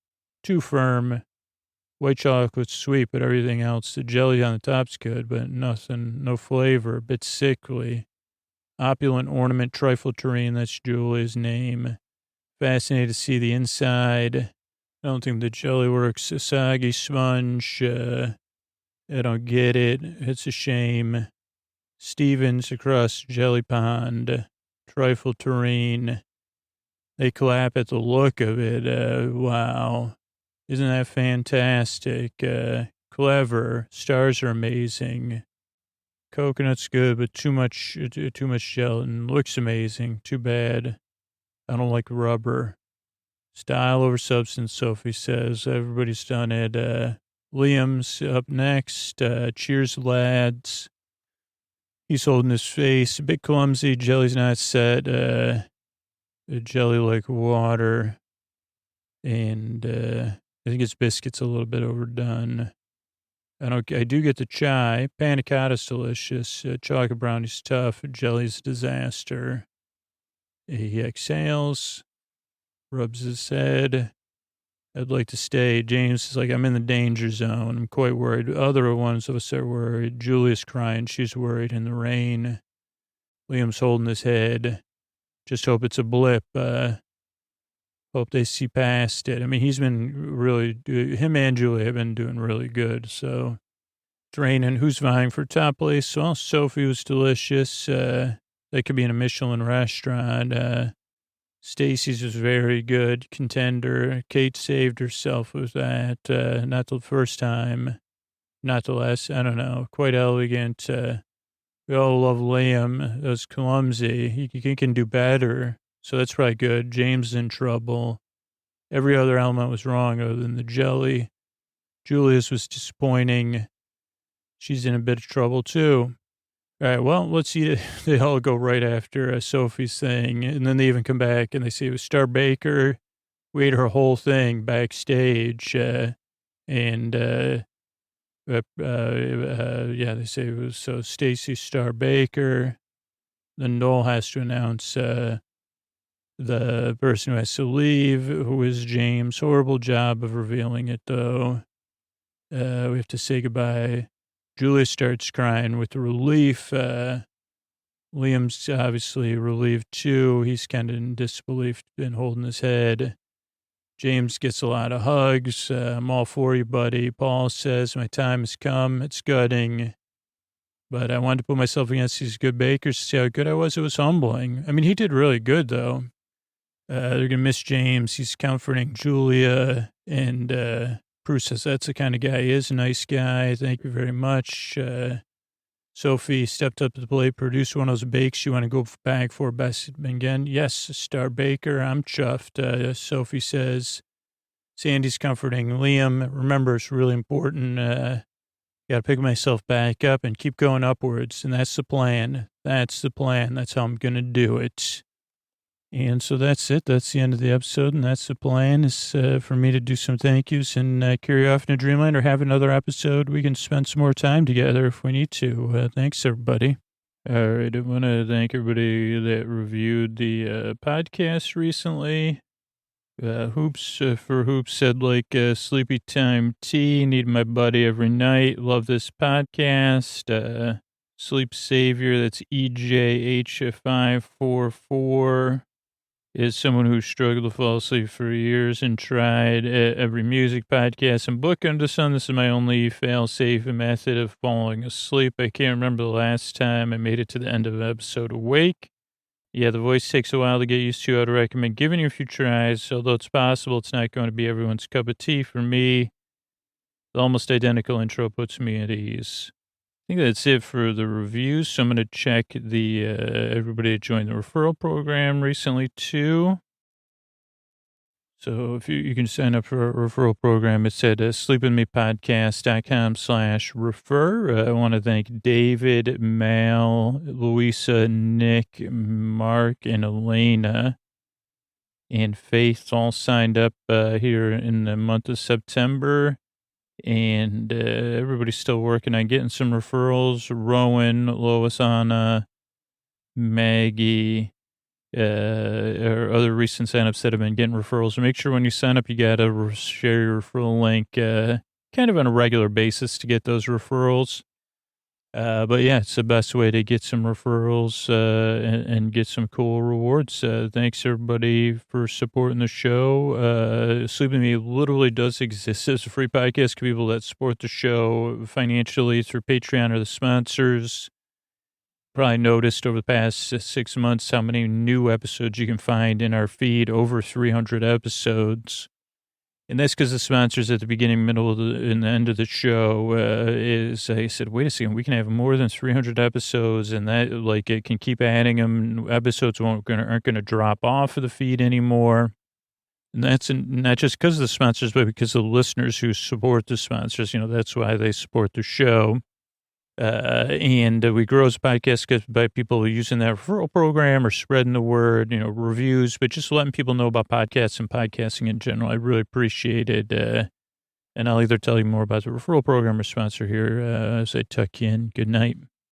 Too firm. White chocolate's sweet, but everything else, the jelly on the top's good, but nothing, no flavor, a bit sickly. Opulent ornament trifle terrain, that's Julie's name. Fascinated to see the inside. I don't think the jelly works. A soggy sponge, I don't get it. It's a shame. Stevens across Jelly Pond. Trifle terrain. They clap at the look of it. Wow. Isn't that fantastic? Clever. Stars are amazing. Coconut's good, but too much gelatin. Looks amazing. Too bad. I don't like rubber. Style over substance, Sophie says. Everybody's done it. Liam's up next. Cheers, lads. He's holding his face. A bit clumsy. Jelly's not set. Jelly like water. And, I think his biscuit's a little bit overdone. I do get the chai. Panna cotta's delicious. Chocolate brownie's tough. Jelly's a disaster. He exhales, rubs his head. I'd like to stay. James is like, I'm in the danger zone. I'm quite worried. Other ones of us are worried. Julia's crying. She's worried in the rain. Liam's holding his head. Just hope it's a blip. Hope they see past it. I mean, he's been really, him and Julie have been doing really good. So it's raining. Who's vying for top place? Well, Sophie was delicious. That could be in a Michelin restaurant. Stacy's was very good. Contender. Kate saved herself with that. Not the first time. Not the last. I don't know. Quite elegant. We all love Liam. That was clumsy. He can do better. So that's probably good. James is in trouble. Every other element was wrong other than the jelly. Julia's was disappointing. She's in a bit of trouble, too. All right, well, let's see. They all go right after Sophie's thing. And then they even come back and they say it was Star Baker. We ate her whole thing backstage. They say it was Stacy Star Baker. Then Noel has to announce the person who has to leave, who is James. Horrible job of revealing it, though. We have to say goodbye. Julia starts crying with relief. Liam's obviously relieved, too. He's kind of in disbelief and holding his head. James gets a lot of hugs. I'm all for you, buddy. Paul says, my time has come. It's gutting. But I wanted to put myself against these good bakers to see how good I was. It was humbling. I mean, he did really good, though. They're going to miss James. He's comforting Julia. And Bruce says that's the kind of guy he is. A nice guy. Thank you very much. Sophie stepped up to the plate, produced one of those bakes you want to go back for best again. Yes, Star Baker. I'm chuffed. Sophie says, Sandy's comforting Liam. Remember, it's really important. Got to pick myself back up and keep going upwards. And that's the plan. That's the plan. That's how I'm going to do it. And so that's it. That's the end of the episode. And that's the plan is for me to do some thank yous and carry off into dreamland or have another episode. We can spend some more time together if we need to. Thanks, everybody. All right. I want to thank everybody that reviewed the podcast recently. Hoops for Hoops said sleepy time tea. Need my buddy every night. Love this podcast. Sleep Savior, that's EJH544, is someone who struggled to fall asleep for years and tried every music podcast and book under the sun. This is my only fail-safe method of falling asleep. I can't remember the last time I made it to the end of an episode awake. Yeah, the voice takes a while to get used to. I'd recommend giving it a few tries. Although it's possible it's not going to be everyone's cup of tea. For me, the almost identical intro puts me at ease. I think that's it for the reviews. So I'm going to check the everybody that joined the referral program recently too. So if you can sign up for a referral program, it's at sleepwithmepodcast.com/refer. I want to thank David, Mal, Louisa, Nick, Mark, and Elena, and Faith all signed up here in the month of September. And everybody's still working on getting some referrals. Rowan, Lois, Anna, Maggie, or other recent signups that have been getting referrals. So make sure when you sign up, you got to share your referral link kind of on a regular basis to get those referrals. But yeah, it's the best way to get some referrals and get some cool rewards. Thanks everybody for supporting the show. Sleep With Me literally does exist as a free podcast for people that support the show financially through Patreon or the sponsors. Probably noticed over the past 6 months how many new episodes you can find in our feed, over 300 episodes. And that's because the sponsors at the beginning, middle, and the end of the show is, I said, wait a second, we can have more than 300 episodes, and that, it can keep adding them. Episodes aren't going to drop off of the feed anymore. And that's not just because of the sponsors, but because of the listeners who support the sponsors. That's why they support the show. And we grow as a podcast by people using that referral program or spreading the word, reviews, but just letting people know about podcasts and podcasting in general. I really appreciate it. And I'll either tell you more about the referral program or sponsor here as I tuck you in. Good night.